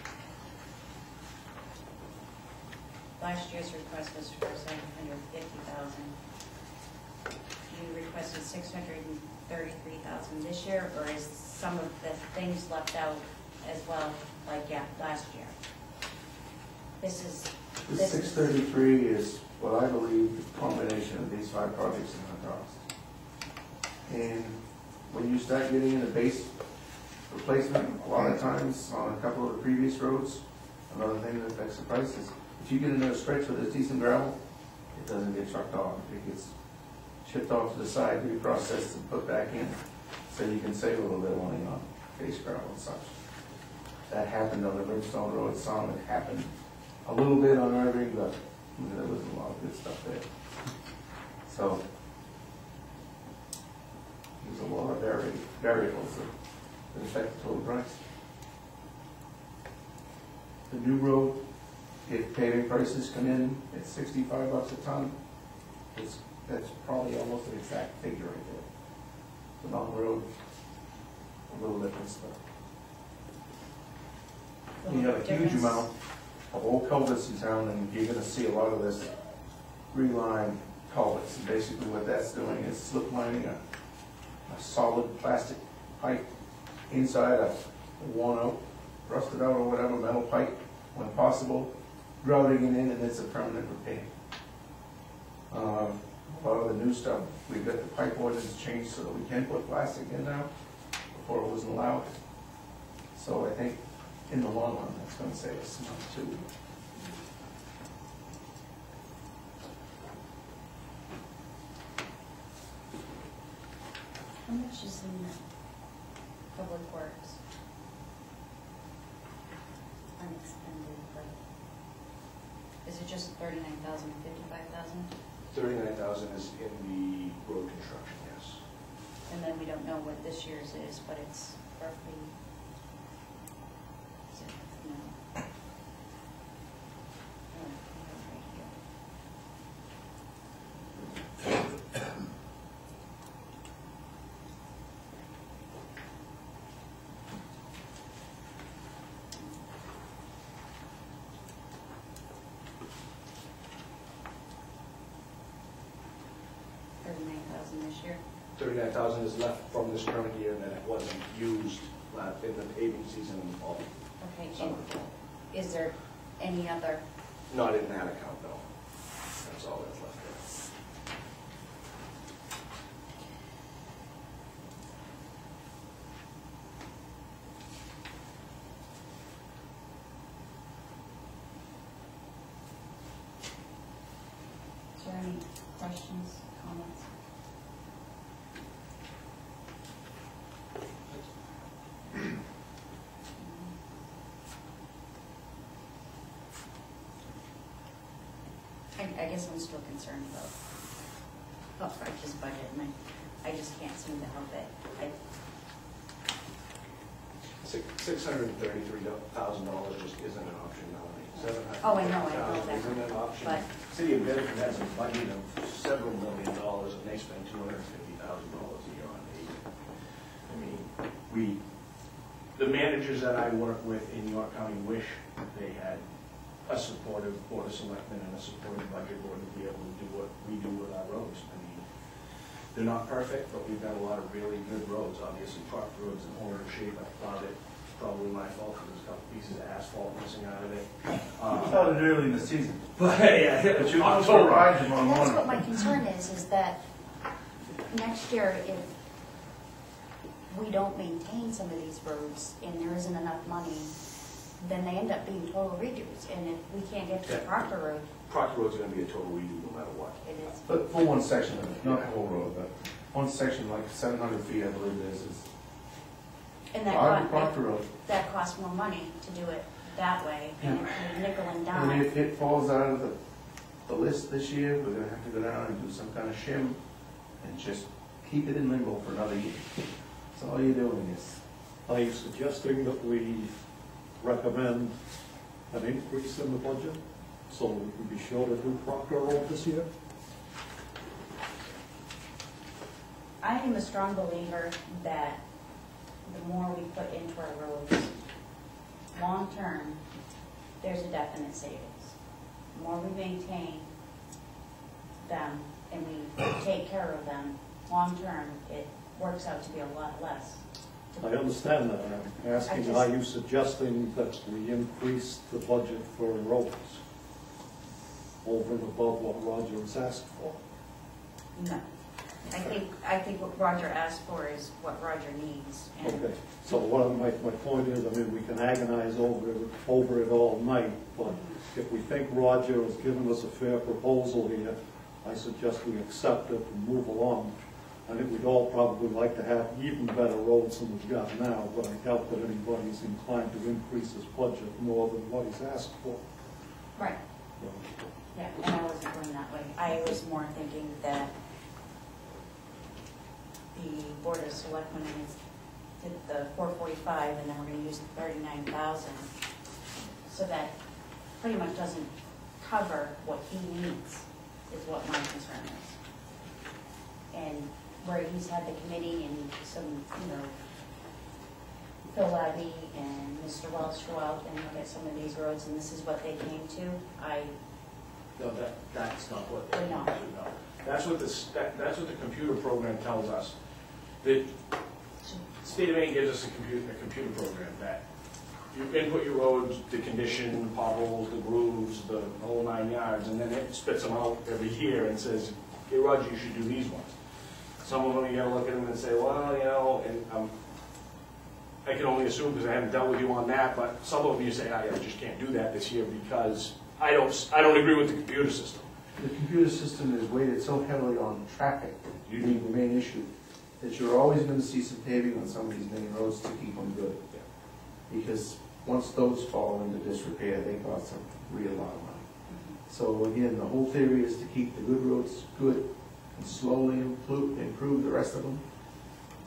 last year's request was for $750,000. You requested $633,000 this year, or is some of the things left out as well, like, last year? The 633 is what I believe the combination of these 5 projects is going to cost. And when you start getting into base replacement, a lot of times on a couple of the previous roads, another thing that affects the price is if you get into a stretch where there's decent gravel, it doesn't get trucked off. It gets shipped off to the side, reprocessed and put back in, so you can save a little bit of money on base gravel and such. That happened on the Brimstone Road some, it happened a little bit on Irving, but there wasn't a lot of good stuff there. So there's a lot of variables that affect the total price. The new road if paving prices come in at $65 a ton, that's probably almost an exact figure right there. The long road, a little different stuff. We have a huge Difference. amount of old culverts in town, and you're gonna see a lot of this reline culverts. And basically what that's doing is slip lining a solid plastic pipe inside a worn out, rusted out or whatever metal pipe, when possible, grouting it in, and it's a permanent repair. A lot of the new stuff, we've got the pipe ordinance changed so that we can put plastic in now. Before it wasn't allowed. So I think in the long run, that's gonna save us some money too. How much is in public works? Unexpended, like, is it just 39,000 and 55,000? 39,000 is in the road construction, yes. And then we don't know what this year's is, but it's roughly, is it, no. Oh, I have it right here. $39,000 this year. 39,000 is left from this current year that wasn't used in the paving season in the fall. Okay, Summer. and is there any other, Not in that account, though. That's all that's left there. is there any questions, comments? I guess I'm still concerned about Rogers' budget, and I just can't seem to help it. $633,000 just isn't an option, Melanie. Oh, I know that. Isn't an option. But- City of Bedford has a budget of several $1 million, and they spend $250,000 a year on paving. I mean, the managers that I work with in York County wish they had a supportive board of selectmen and a supportive budget board to be able to do what we do with our roads. I mean, they're not perfect, but we've got a lot of really good roads. Obviously, Park Road's in horrible shape. I thought it, probably my fault, because there's a couple pieces of asphalt missing out of it. We started early in the season. But yeah, But you can October. ride them on And that's what one. my concern is that next year, if we don't maintain some of these roads and there isn't enough money, then they end up being total redos. And if we can't get to Yeah. Proctor Road, Proctor Road's gonna be a total redo no matter what. it is. But for one section of it, not the whole road, but one section, like 700 feet, I believe it is And Proctor Road. that costs more money to do it that way, and if we nickel and And dime. if it falls out of the list this year, we're gonna have to go down and do some kind of shim and just keep it in limbo for another year. That's all you're doing is, Are you suggesting that we recommend an increase in the budget so we can be sure to do Proctor Road this year? I am a strong believer that the more we put into our roads, long-term, there's a definite savings. The more we maintain them and we take care of them, long-term, it works out to be a lot less. I understand that. I'm asking, are you suggesting that we increase the budget for roads over and above what Roger has asked for? No. I think what Roger asked for is what Roger needs. And Okay, so what my point is, I mean, we can agonize over it all night, but if we think Roger has given us a fair proposal here, I suggest we accept it and move along. I think we'd all probably like to have even better roads than we've got now, but I doubt that anybody's inclined to increase his budget more than what he's asked for. Right, yeah, and I wasn't going that way. I was more thinking that the Board of Selectmen did the 445, and then we're gonna use the 39,000, so that pretty much doesn't cover what he needs, is what my concern is. And where he's had the committee and some, Phil Labby and Mr. Welch go out and look at some of these roads, and this is what they came to, No, that's not what they They're not. do, no. That's what the computer program tells us. The state of Maine gives us a computer program that you input your roads, the condition, the potholes, the grooves, the whole 9 yards, and then it spits them out every year and says, hey, Roger, you should do these ones. Some of them, you gotta look at them and say, well, and I can only assume because I haven't dealt with you on that, but some of them you say, I just can't do that this year because I don't agree with the computer system. The computer system is weighted so heavily on traffic, being the main issue, that you're always gonna see some paving on some of these main roads to keep them good. Because once those fall into disrepair, they cost a real lot of money. So again, the whole theory is to keep the good roads good and slowly improve the rest of them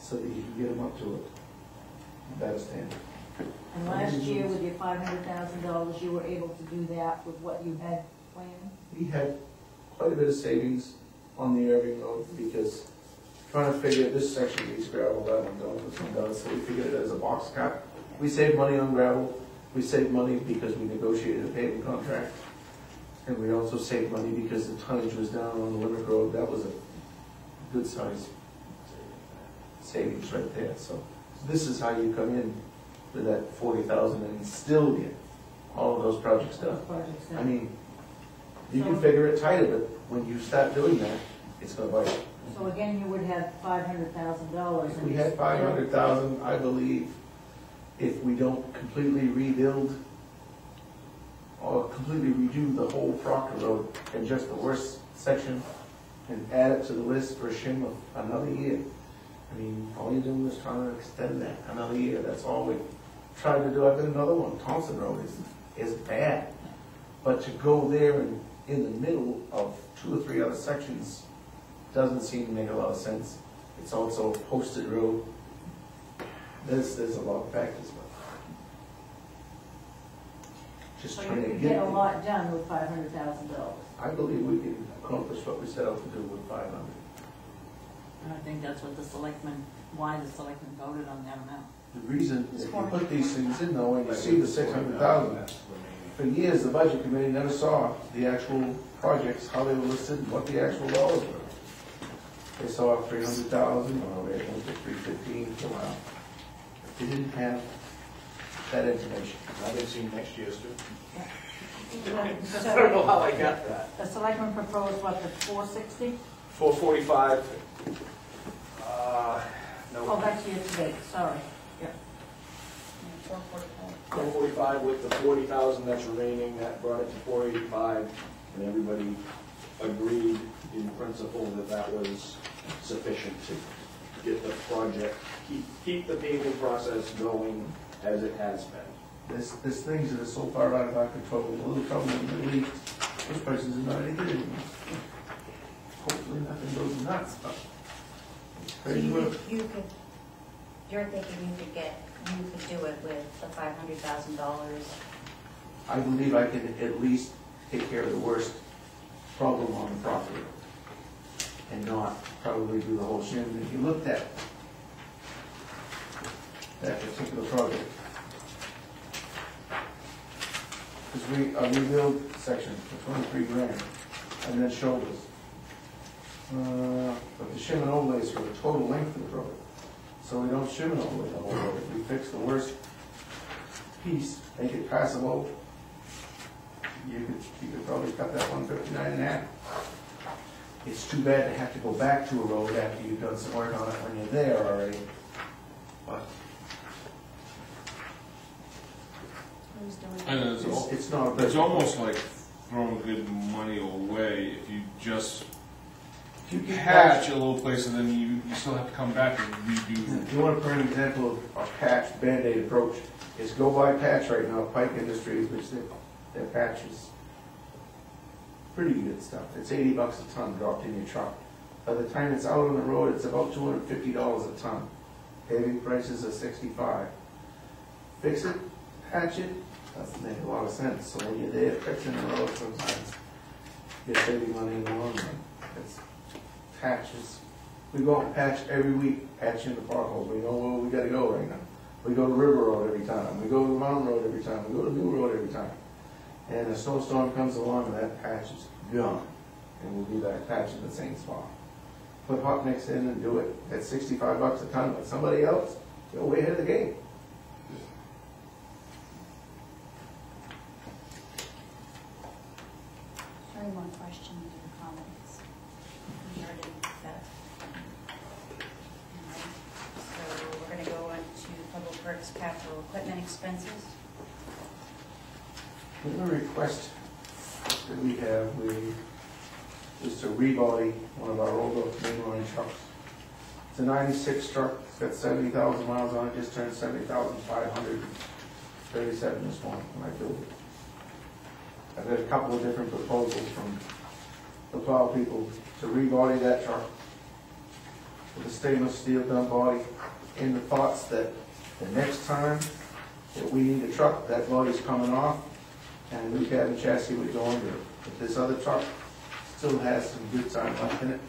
so that you can get them up to a better standard. And last year with your $500,000, you were able to do that with what you had planned? We had quite a bit of savings on the Irving Road because trying to figure this section needs gravel, that one don't, this one does, so we figured it as a box cut. We saved money on gravel, we saved money because we negotiated a paving contract, and we also saved money because the tonnage was down on the Limerick Road. That was a good size savings right there. So this is how you come in with that 40,000 and still get all of those projects done. I mean, you can figure it tighter, but when you start doing that, it's gonna bite. So again, you would have $500,000. If we had 500,000, I believe, if we don't completely rebuild or completely redo the whole Proctor Road and just the worst section and add it to the list for shim of another year. I mean, all you're doing is trying to extend that another year. That's all we tried to do. I've got another one. Thompson Road is bad. But to go there and in the middle of 2 or 3 other sections doesn't seem to make a lot of sense. It's also a posted road. There's a lot of factors, but just So trying you to could get. get a lot done with $500,000. I believe we can accomplish what we set out to do with 500. And I think that's what why the selectmen voted on that amount. The reason, if you put these things in though, and you see the 600,000, for years, the budget committee never saw the actual projects, how they were listed, and what the actual dollars were. They saw 300,000, or they went to 315 for a while. They didn't have that information. I've been seeing next year's too. So I don't know how I got that. the selectmen proposed what, the 460? 445, Oh, no, that's year to date, sorry. 445 with the 40,000 that's remaining, that brought it to 485, and everybody agreed in principle that that was sufficient to get the project, keep the paving process going as it has been. There's things that are so far out of our control, a little trouble in the Middle East, those prices are not any good anymore. Hopefully nothing goes nuts, but it's So crazy work. you're thinking you could do it with the $500,000? I believe I can at least take care of the worst problem on the property and not probably do the whole shim. If you looked at that particular project, because a rebuild section for 23 grand and then shoulders. But the shim and overlays for the total length of the road. So we don't shim and overlay the whole road. We fix the worst piece, make it passable. You could probably cut that 159 in half. It's too bad to have to go back to a road after you've done some work on it when you're there already. But Who's doing And it? it's not a bad. It's almost like throwing good money away if you just If you get patch a little place and then you still have to come back and redo. If you want to put an example of a patch, Band-Aid approach, is go buy patch right now, Pike Industries, which their patch is pretty good stuff. It's $80 a ton dropped in your truck. By the time it's out on the road, it's about $250 a ton. Paving prices are $65. Fix it, patch it, Doesn't make a lot of sense, so when you're there fixing the road, sometimes you're saving money in the long run. It's patches, we go out and patch every week, patching the potholes, we know where we gotta go right now. We go to River Road every time, we go to Mountain Road every time, we go to New Road every time. And a snowstorm comes along and that patch is gone, and we'll be back patching the same spot. Put hot mix in and do it at $65 a ton, but somebody else, they're way ahead of the game. Any more questions or comments regarding that? All right. So we're going to go into Public Works capital equipment expenses. The request that we have, is to rebody one of our older mainline trucks. It's a 96 truck, it's got 70,000 miles on it, just turned 70,537 this morning when I built it. I've got a couple of different proposals from the plow people to rebody that truck with a stainless steel dump body, in the thoughts that the next time that we need a truck, that body's coming off and a new cab and chassis would go under it. But this other truck still has some good time left in it.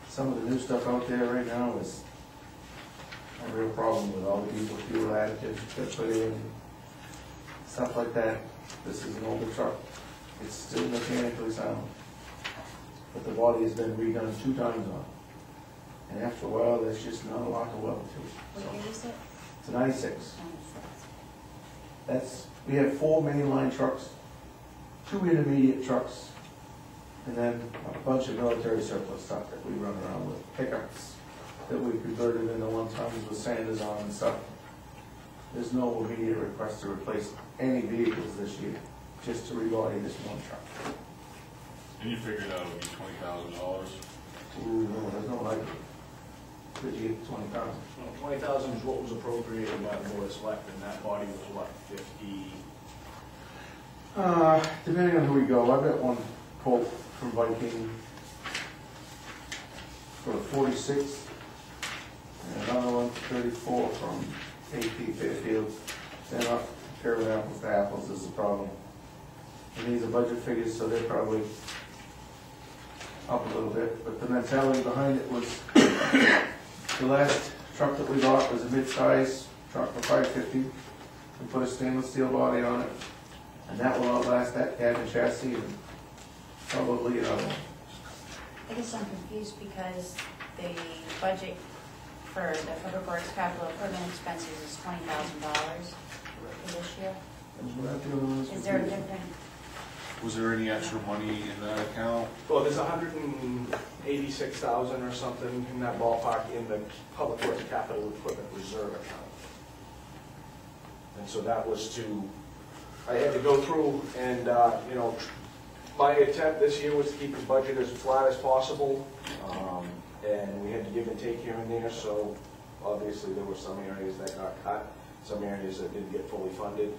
Some of the new stuff out there right now is a real problem with all the diesel fuel additives that put in, stuff like that. This is an older truck. It's still mechanically sound, but the body has been redone 2 times on it. And after a while, there's just not a lot to weld to. What year is it? It's a 96. We have 4 mainline trucks, 2 intermediate trucks, and then a bunch of military surplus stuff that we run around with, pickups that we converted into 1-tons with sanders on and stuff. There's no immediate request to replace any vehicles this year, just to rebody this one truck. And you figured that would be $20,000? Ooh, no, there's no likelihood. Could you get 20,000? Well, 20,000 is what was appropriated by the board of selectmen, and that body was what, 50? Depending on who we go, I've got one quote from Viking for 46, and another one for 34 from AP Fairfield. They're not comparing apples to apples is the problem. And these are budget figures, so they're probably up a little bit, but the mentality behind it was the last truck that we bought was a mid-size truck for $550. We put a stainless steel body on it, and that will outlast that cab and chassis and probably another one. I guess I'm confused because the budget for the Public Works capital equipment expenses is $20,000 for this year. Is there a different? Was there any extra money in that account? Well, there's 186,000 or something in that ballpark in the Public Works Capital Equipment Reserve account. And so that was I had to go through and, my attempt this year was to keep the budget as flat as possible. And we had to give and take here and there, so obviously there were some areas that got cut, some areas that didn't get fully funded.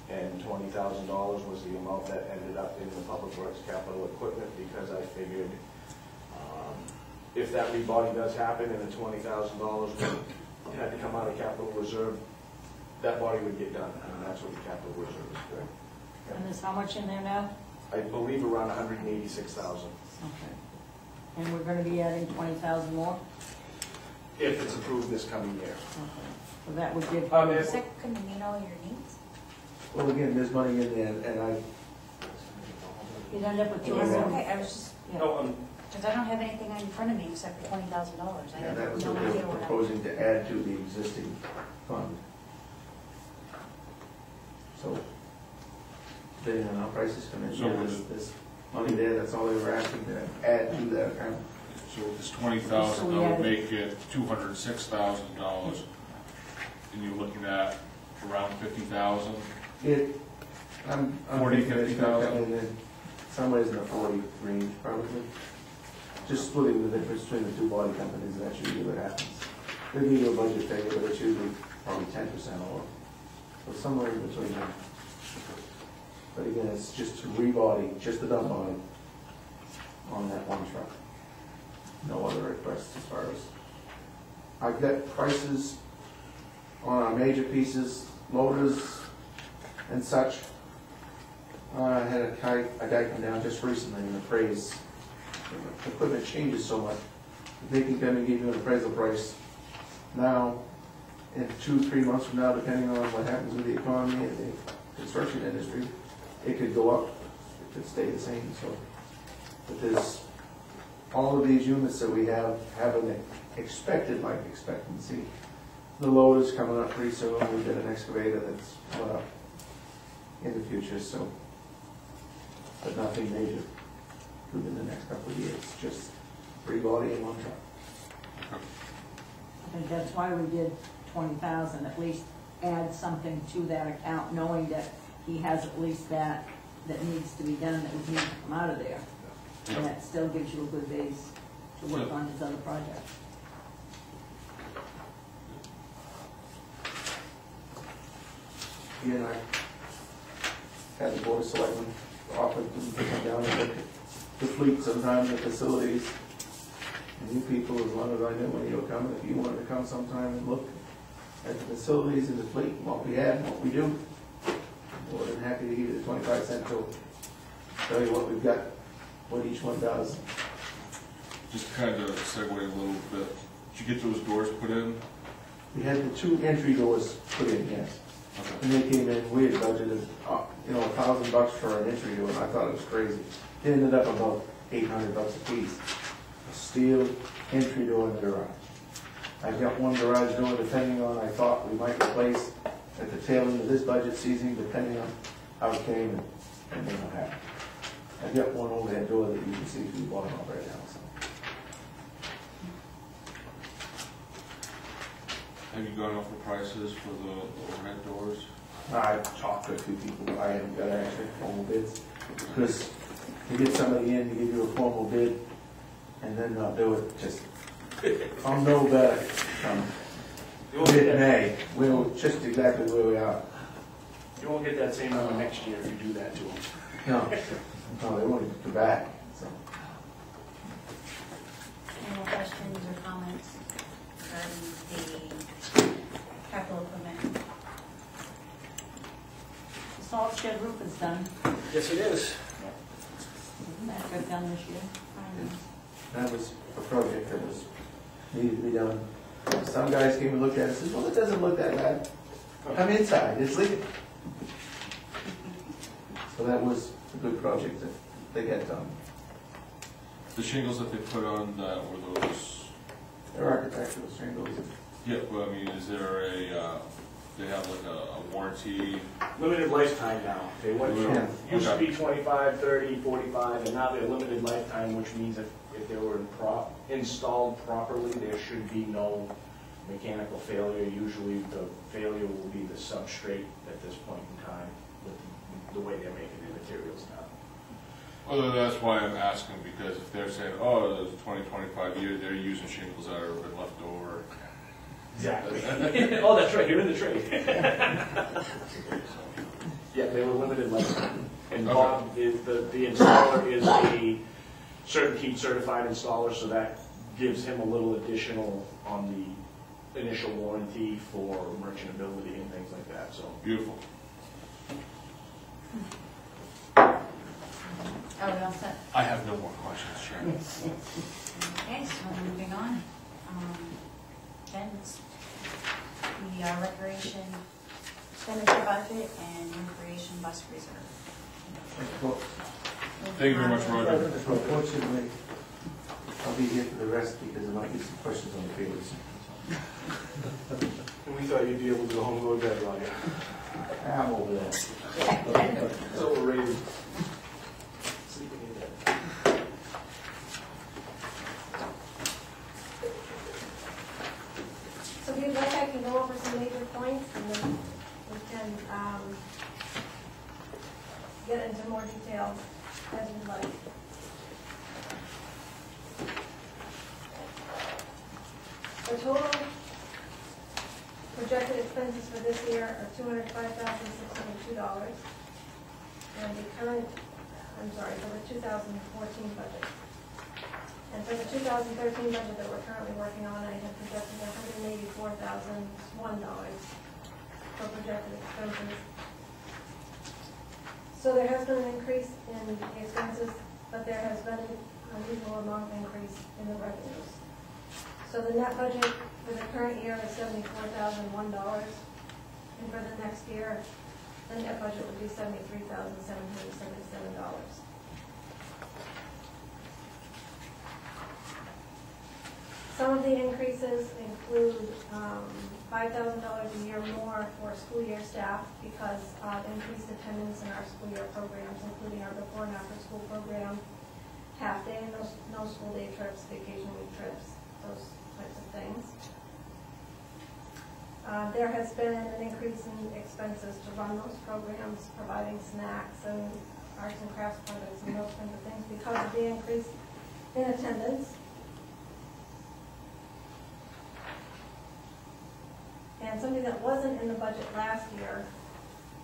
And $20,000 was the amount that ended up in the Public Works capital equipment, because I figured if that rebody does happen and the $20,000 had to come out of capital reserve, that body would get done, and that's what the capital reserve is for. And there's how much in there now? I believe around 186,000. Okay. And we're gonna be adding 20,000 more? If it's approved this coming year. Okay. So that would give, Is that going to meet all your needs? Well, again, there's money in there, and you'd end up with It 200. was okay, I was just, Yeah. because I don't have anything in front of me except for $20,000. I that have was no what they idea were what I. proposing to add to the existing fund. So, depending on how prices come in, So yeah, would there's money there, that's all they were asking to add to that account. So this $20,000, that would make it $206,000, and you're looking at around $50,000? I'm 40, thinking it's 50,000? coming in somewhere in the 40 range, probably. Just splitting the difference between the two body companies, that's usually what happens. They give you a budget figure, but it's usually probably 10% off. So somewhere in between there. But again, it's just to rebody, just the dump body on that one truck. No other requests as far as. I've got prices on our major pieces, loaders, and such. I had a guy come down just recently and appraise. Equipment changes so much. They can come and give you an appraisal price now, in 2-3 months from now, depending on what happens with the economy and the construction industry, it could go up, it could stay the same, so. But there's, all of these units that we have an expected life expectancy. The load is coming up pretty soon, we've got an excavator that's coming up in the future, so. But nothing major within the next couple of years, just 3 body and 1 truck. I think that's why we did 20,000, at least add something to that account, knowing that he has at least that needs to be done, that would need to come out of there. And that still gives you a good base to work on his other projects. He and I had the board of selectmen offered to come down and look at the fleet sometime, the facilities. And you people, as long as I knew when you were coming, if you wanted to come sometime and look at the facilities and the fleet, what we have and what we do, more than happy to give you the 25-cent bill, tell you what we've got, what each one does. Just kind of segue a little bit. Did you get those doors put in? We had the 2 entry doors put in, yes. Okay. And they came in, we had budgeted, $1,000 for an entry door, and I thought it was crazy. It ended up about $800 a piece. A steel entry door in the garage. I've got 1 garage door, depending on, I thought we might replace at the tail end of this budget season, depending on how it came and then what happened. I've got 1 overhead door that you can see through the bottom of right now, so. Have you gone off the prices for the overhead doors? I talked to a few people, I haven't got actually formal bids, because to get somebody in to give you a formal bid and then not do it, just, I'll know better come mid-May, we're just exactly where we are. You won't get that same number next year if you do that to them. No, they won't even come back, so. Any more questions or comments regarding the capital equipment? The salt shed roof is done. Yes, it is. Isn't that good done this year? That was a project that was, needed to be done. Some guys came and looked at it and said, well, it doesn't look that bad. Come inside, it's leaking. So that was a good project that they got done. The shingles that they put on, were those? They're architectural shingles. Yeah, well, I mean, is there they have like a warranty? Limited lifetime now. They went from, Yeah. used to be 25, 30, 45, and now they're limited lifetime, which means if they were installed properly, there should be no mechanical failure. Usually the failure will be the substrate at this point in time with the way they're making the materials now. Well, that's why I'm asking, because if they're saying, oh, there's 20, 25 years, they're using shingles that have been left over. Exactly. Oh, that's right, you're in the trade. Yeah, they were limited lifetime. And Bob, the installer is a CertainTeed certified installer, so that gives him a little additional on the initial warranty for merchantability and things like that, so. Beautiful. Are we all set? I have no more questions, Sharon. Okay, so moving on. Ben's, the recreation expenditure budget and recreation bus reserve. Thank you very much, Roger. Unfortunately, I'll be here for the rest because there might be some questions on the fields. And we thought you'd be able to go home and go to bed, Roger. I'm over there. It's overrated. Sleeping in bed. So if you'd like, I can go over some major points and then we can get into more detail as you'd like. The total projected expenses for this year are $205,602. And the current, for the 2014 budget. And for the 2013 budget that we're currently working on, I have projected $184,001 for projected expenses. So there has been an increase in the expenses, but there has been an unusual amount of increase in the revenues. So the net budget for the current year is $74,001, and for the next year, the net budget would be $73,777. Some of the increases include $5,000 a year more for school year staff because of increased attendance in our school year programs, including our before and after school program, half day and no school day trips, vacation week trips, those types of things. There has been an increase in expenses to run those programs, providing snacks and arts and crafts products and those kinds of things because of the increase in attendance. And something that wasn't in the budget last year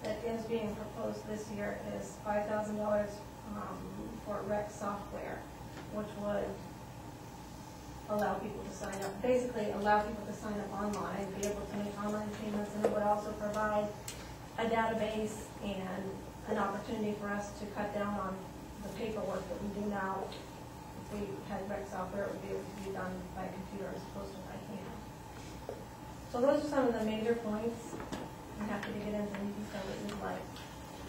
that is being proposed this year is $5,000 for rec software, which would allow people to sign up, basically allow people to sign up online, be able to make online payments, and it would also provide a database and an opportunity for us to cut down on the paperwork that we do now. If we had rec software, it would be able to be done by a computer as opposed to by hand. So those are some of the major points. I'm happy to get into any detail that you'd like.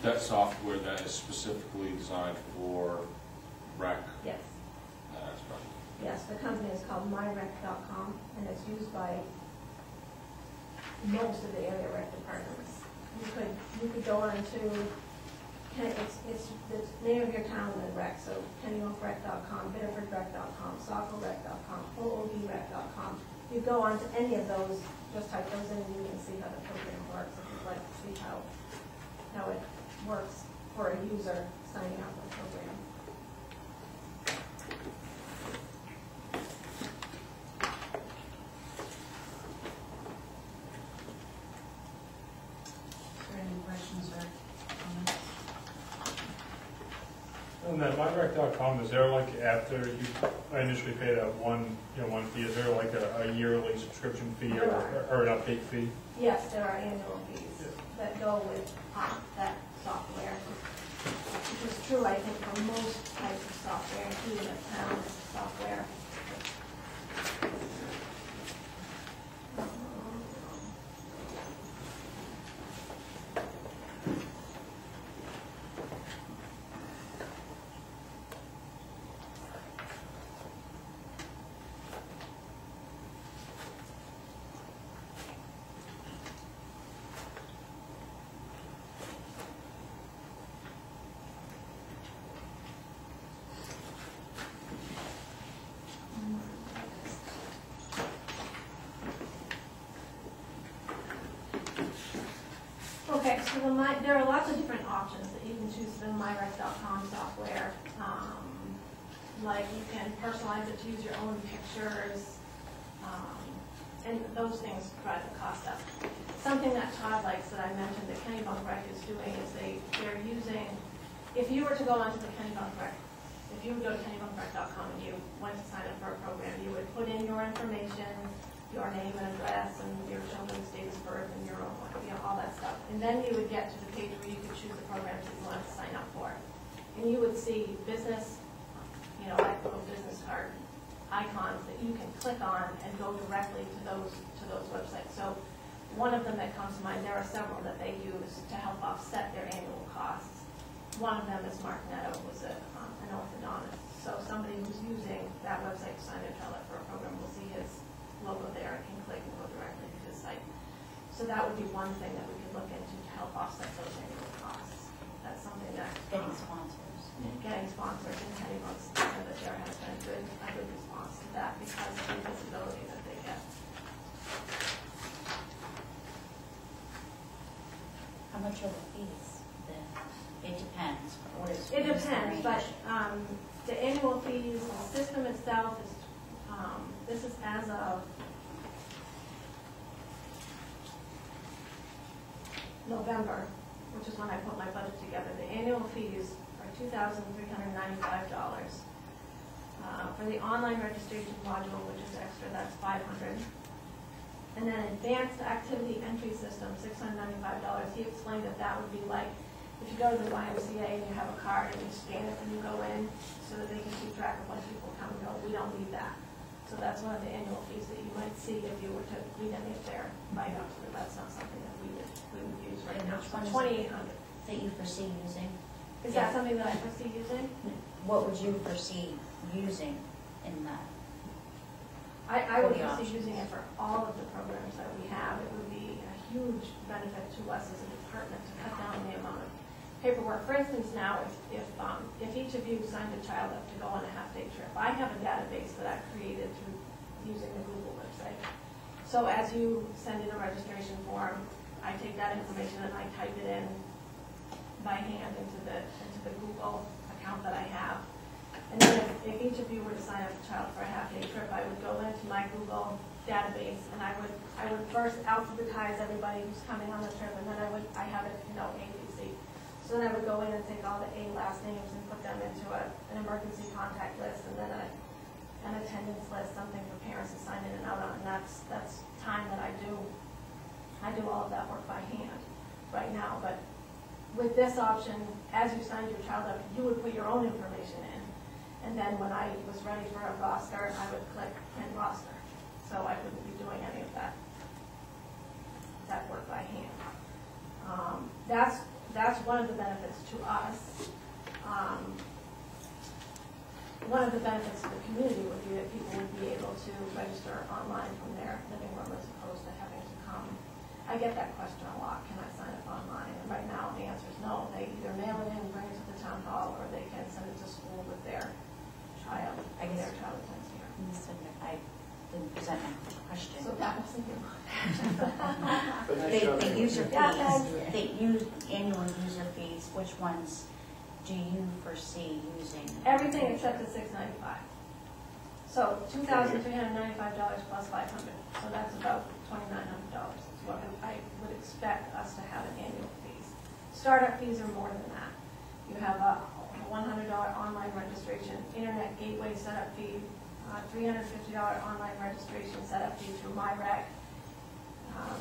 That software that is specifically designed for rec. Yes. That's right. Yes, the company is called myrec.com, and it's used by most of the area rec departments. You could go on to, it's the name of your town and rec, so kennybunkrec.com, biddefordrec.com, saukville.rec.com, oodrec.com. You go on to any of those, just type those in and you can see how the program works if you'd like to see how it works for a user signing up for the program. Is there any questions or comments? On that myrec.com, is there like after you initially pay that one fee, is there like a yearly subscription fee or an update fee? Yes, there are annual fees that go with that software, which is true, I think, for most types of software, including the town software. Okay, so there are lots of different options that you can choose for the myrec.com software. Like you can personalize it to use your own pictures, and those things drive the cost up. Something that Todd likes that I mentioned that Kennybunk Rec is doing is they're using, if you were to go onto the Kennybunk Rec, if you would go to kennybunkrec.com and you went to sign up for a program, you would put in your information, your name and address, and your children's date of birth, and your own, all that stuff. And then you would get to the page where you could choose the programs that you wanted to sign up for. And you would see business, like little business card icons that you can click on and go directly to those websites. So one of them that comes to mind, there are several that they use to help offset their annual costs. One of them is Mark Netto, who's an orthodontist. So somebody who's using that website to sign up for a program will see his logo there and can click and go directly to his site. So that would be one thing that we could look into to help offset those annual costs. That's something that Getting sponsors. Getting sponsors and Kennybunk said that there has been a good response to that because of the visibility that they get. How much are the fees then? It depends. It depends, but the annual fees, the system itself is, this is as of November, which is when I put my budget together. The annual fees are $2,395. For the online registration module, which is extra, that's $500. And then advanced activity entry system, $695. He explained that would be like if you go to the YMCA and you have a card and you scan it when you go in, so that they can keep track of when people come and go, we don't need that. So that's one of the annual fees that you might see if you were to read any of their write-ups, but that's not something that we would use right And now. which So one is it? 2,800. That you foresee using? Is that something that I foresee using? What would you foresee using in that? I would For the foresee options. using it for all of the programs that we have. It would be a huge benefit to us as a department to cut down the amount of paperwork. For instance, now, if each of you signed a child up to go on a half-day trip, I have a database that I've created through using the Google website. So as you send in a registration form, I take that information and I type it in by hand into the Google account that I have. And then if each of you were to sign up a child for a half-day trip, I would go into my Google database and I would first alphabetize everybody who's coming on the trip, and then I have it, A, B, C. So then I would go in and take all the A last names and put them into an emergency contact list, and then an attendance list, something for parents to sign in and out on, and that's time that I do all of that work by hand right now. But with this option, as you signed your child up, you would put your own information in. And then when I was ready for a roster, I would click print roster. So I wouldn't be doing any of that work by hand. That's one of the benefits to us. One of the benefits to the community would be that people would be able to register online from their living room as opposed to having to come. I get that question a lot, can I sign up online? And right now the answer is no. They either mail it in, bring it to the town hall, or they can send it to school with their child. I guess- Their child attends here. I didn't present my question. So that wasn't your The user Yeah, fees, the annual user fees, which ones do you foresee using? Everything except the $695. So $2,395 plus $500. So that's about $2,900. Is what I would expect us to have in annual fees. Startup fees are more than that. You have a $100 online registration, internet gateway setup fee, $350 online registration setup fee through MyRec,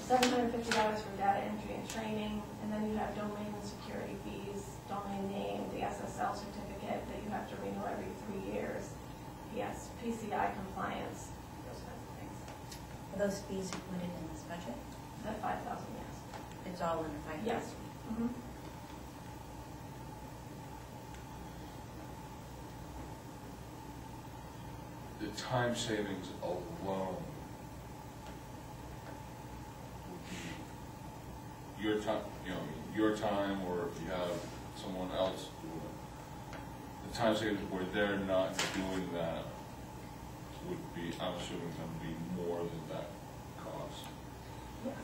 $750 for data entry and training, and then you have domain and security fees, domain name, the SSL certificate that you have to renew every 3 years, yes, PCI compliance, those kinds of things. Are those fees included in this budget? That 5,000, yes. It's all in the 5,000? Yes. Mhm. The time savings alone would be your time, your time, or if you have someone else doing it. The time savings where they're not doing that would be, I'm assuming, going to be more than that cost. Yes.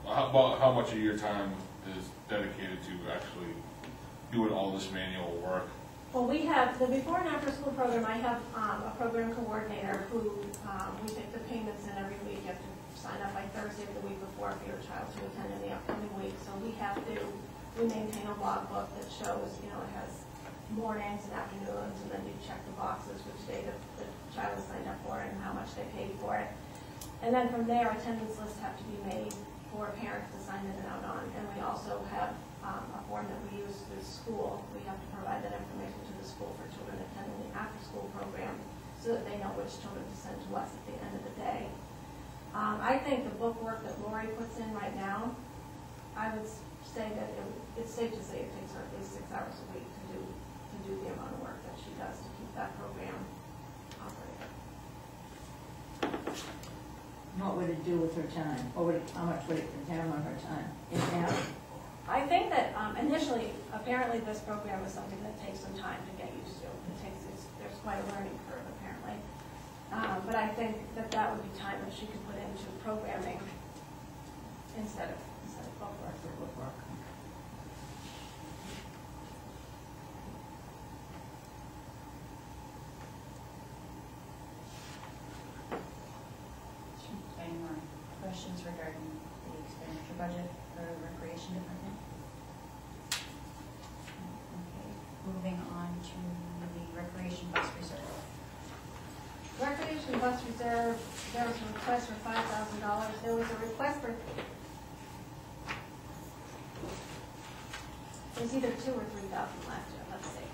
How much of your time is dedicated to actually doing all this manual work? Well, we have, the before and after school program, I have a program coordinator who, we take the payments in every week. You have to sign up by Thursday of the week before for your child to attend in the upcoming week. So we maintain a logbook that shows, it has mornings and afternoons, and then you check the boxes, which day the child is signed up for and how much they paid for it. And then from there, attendance lists have to be made for parents to sign in and out on. And we also have a form that we use through school. We have to provide that information to the school for children attending the after-school program so that they know which children to send to us at the end of the day. I think the book work that Lori puts in right now, I would say that it's safe to say it takes her at least 6 hours a week to do the amount of work that she does to keep that program operating. What would it do with her time? How much would it have on her time? In half? I think that initially, apparently this program is something that takes some time to get used to. There's quite a learning curve apparently. But I think that would be time that she could put into programming instead of book work. Any more questions regarding the expenditure budget for the recreation department? Okay, moving on to the recreation bus reserve. Recreation bus reserve, there was a request for $5,000. There was a request for It was either 2,000 or 3,000 last year, let's see.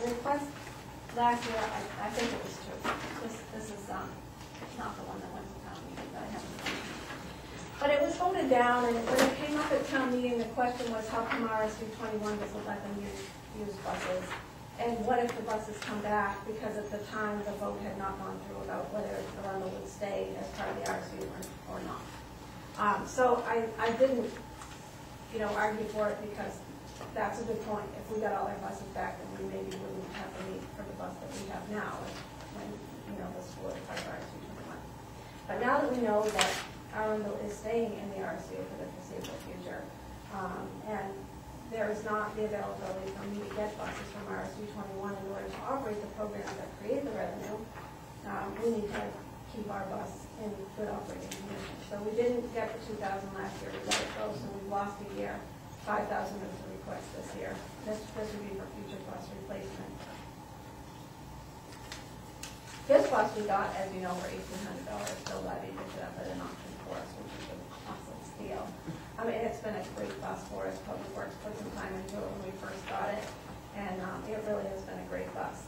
The request last year, I think it was 2. This is not the one that went to town meeting, but I haven't seen it. But it was voted down, and when it came up at town meeting, the question was, how come RSU 21 doesn't let them use buses? And what if the buses come back, because at the time, the vote had not gone through about whether Arundel would stay as part of the RSU or not. So I didn't, argue for it, because that's a good point. If we got all our buses back, then we maybe wouldn't have the need for the bus that we have now, when, the school is part of RSU 21. But now that we know that Arundel is staying in the RSU for the foreseeable future, and there is not the availability for me to get buses from RSU 21 in order to operate the programs that create the revenue, we need to keep our bus in good operating condition. So we didn't get the 2,000 last year, we let it go, so we've lost a year. 5,000 was the request this year. This would be for future bus replacement. This bus we got, as you know, for $1,800, so Levy picked it up at an auction for us, which is an awesome steal. I mean, it's been a great bus for us. Public Works put some time into it when we first got it, and it really has been a great bus.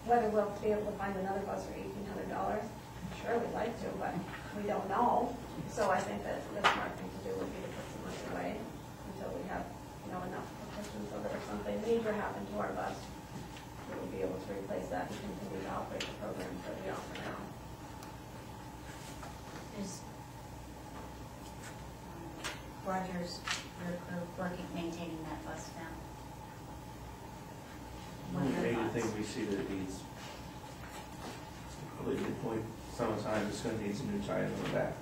Whether we'll be able to find another bus for $1,800, I'm sure we'd like to, but we don't know. So I think that the smart thing to do would be to put some money away until we have, enough protection, so that if something major happened to our bus, we would be able to replace that and continue to operate the programs that we offer now. Is Rogers, your crew, maintaining that bus now? What are your Major thoughts? thing we see that it needs, probably midpoint summertime, it's gonna need some new tires on the back.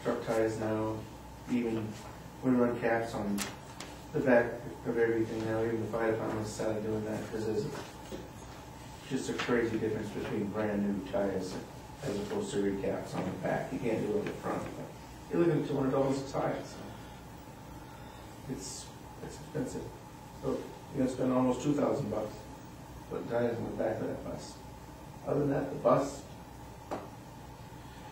Truck tires now, even we run caps on the back of everything now, even the fire department started doing that, because there's just a crazy difference between brand new tires as opposed to recaps on the back. You can't do it on the front. You're looking at $200 a tire, so it's expensive. So you're gonna spend almost $2,000 putting tires on the back of that bus. Other than that, the bus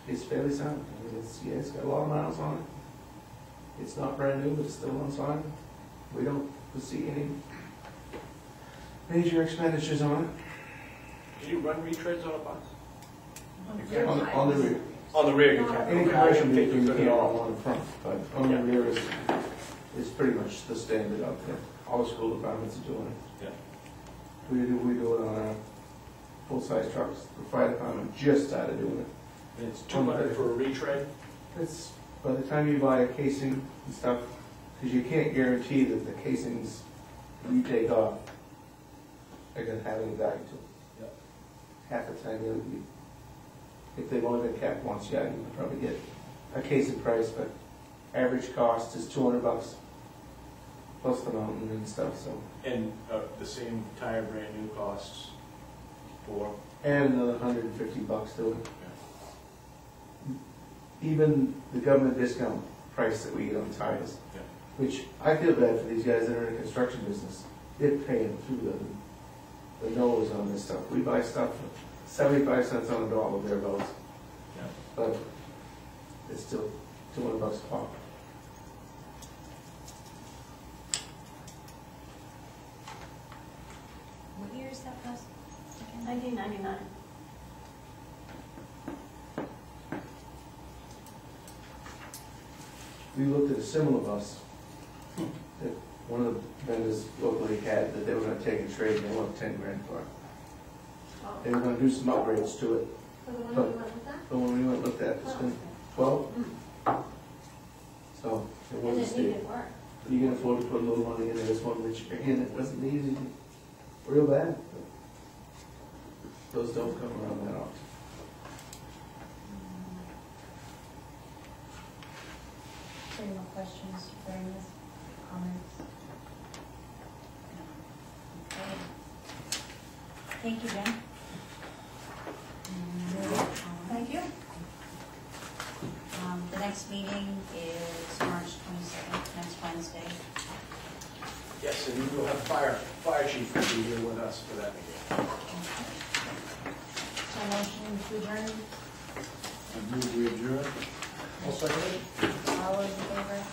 is fairly sound. I mean, it's got a lot of miles on it. It's not brand new, but it's still on time. We don't foresee any major expenditures on it. Do you run retreads on a bus? On the rear. On the rear, you can. Any commercial vehicle you can all on the front, but on the rear is pretty much the standard out there. All the school departments are doing it. Yeah. We do it on our full-size trucks. The fire department just started doing it. And it's 200 for a retread? It's, by the time you buy a casing and stuff, because you can't guarantee that the casings you take off are going to have any value to them. Yep. Half the time, if they've only been capped once, yeah, you can probably get a casing price, but average cost is $200 plus the mountain and stuff. So. And the same tire brand new costs for? And another $150 to it. Even the government discount price that we get on tires, Yeah. which I feel bad for these guys that are in the construction business. They're paying through the nose on this stuff. We buy stuff for 75 cents on the dollar thereabouts, Yeah. but it's still $200 a pop. What year is that bus? 1999. We looked at a similar bus that one of the vendors locally had that they were going to take and trade, and they wanted 10 grand for it. Oh. They were going to do some upgrades to it, So the one that went with that? but when we went and looked at it, it's been 12. So it And wasn't it steep. needed work. You can afford to put a little money into this one, which again, it wasn't easy, real bad. But those don't come around that often. Any more questions during this, comments? Okay. Thank you, Jen. Thank you. The next meeting is March 22nd, next Wednesday. Yes, and you will have fire chief will be here with us for that meeting. So motion to adjourn. I move we adjourn. I'll second it. All those in favor?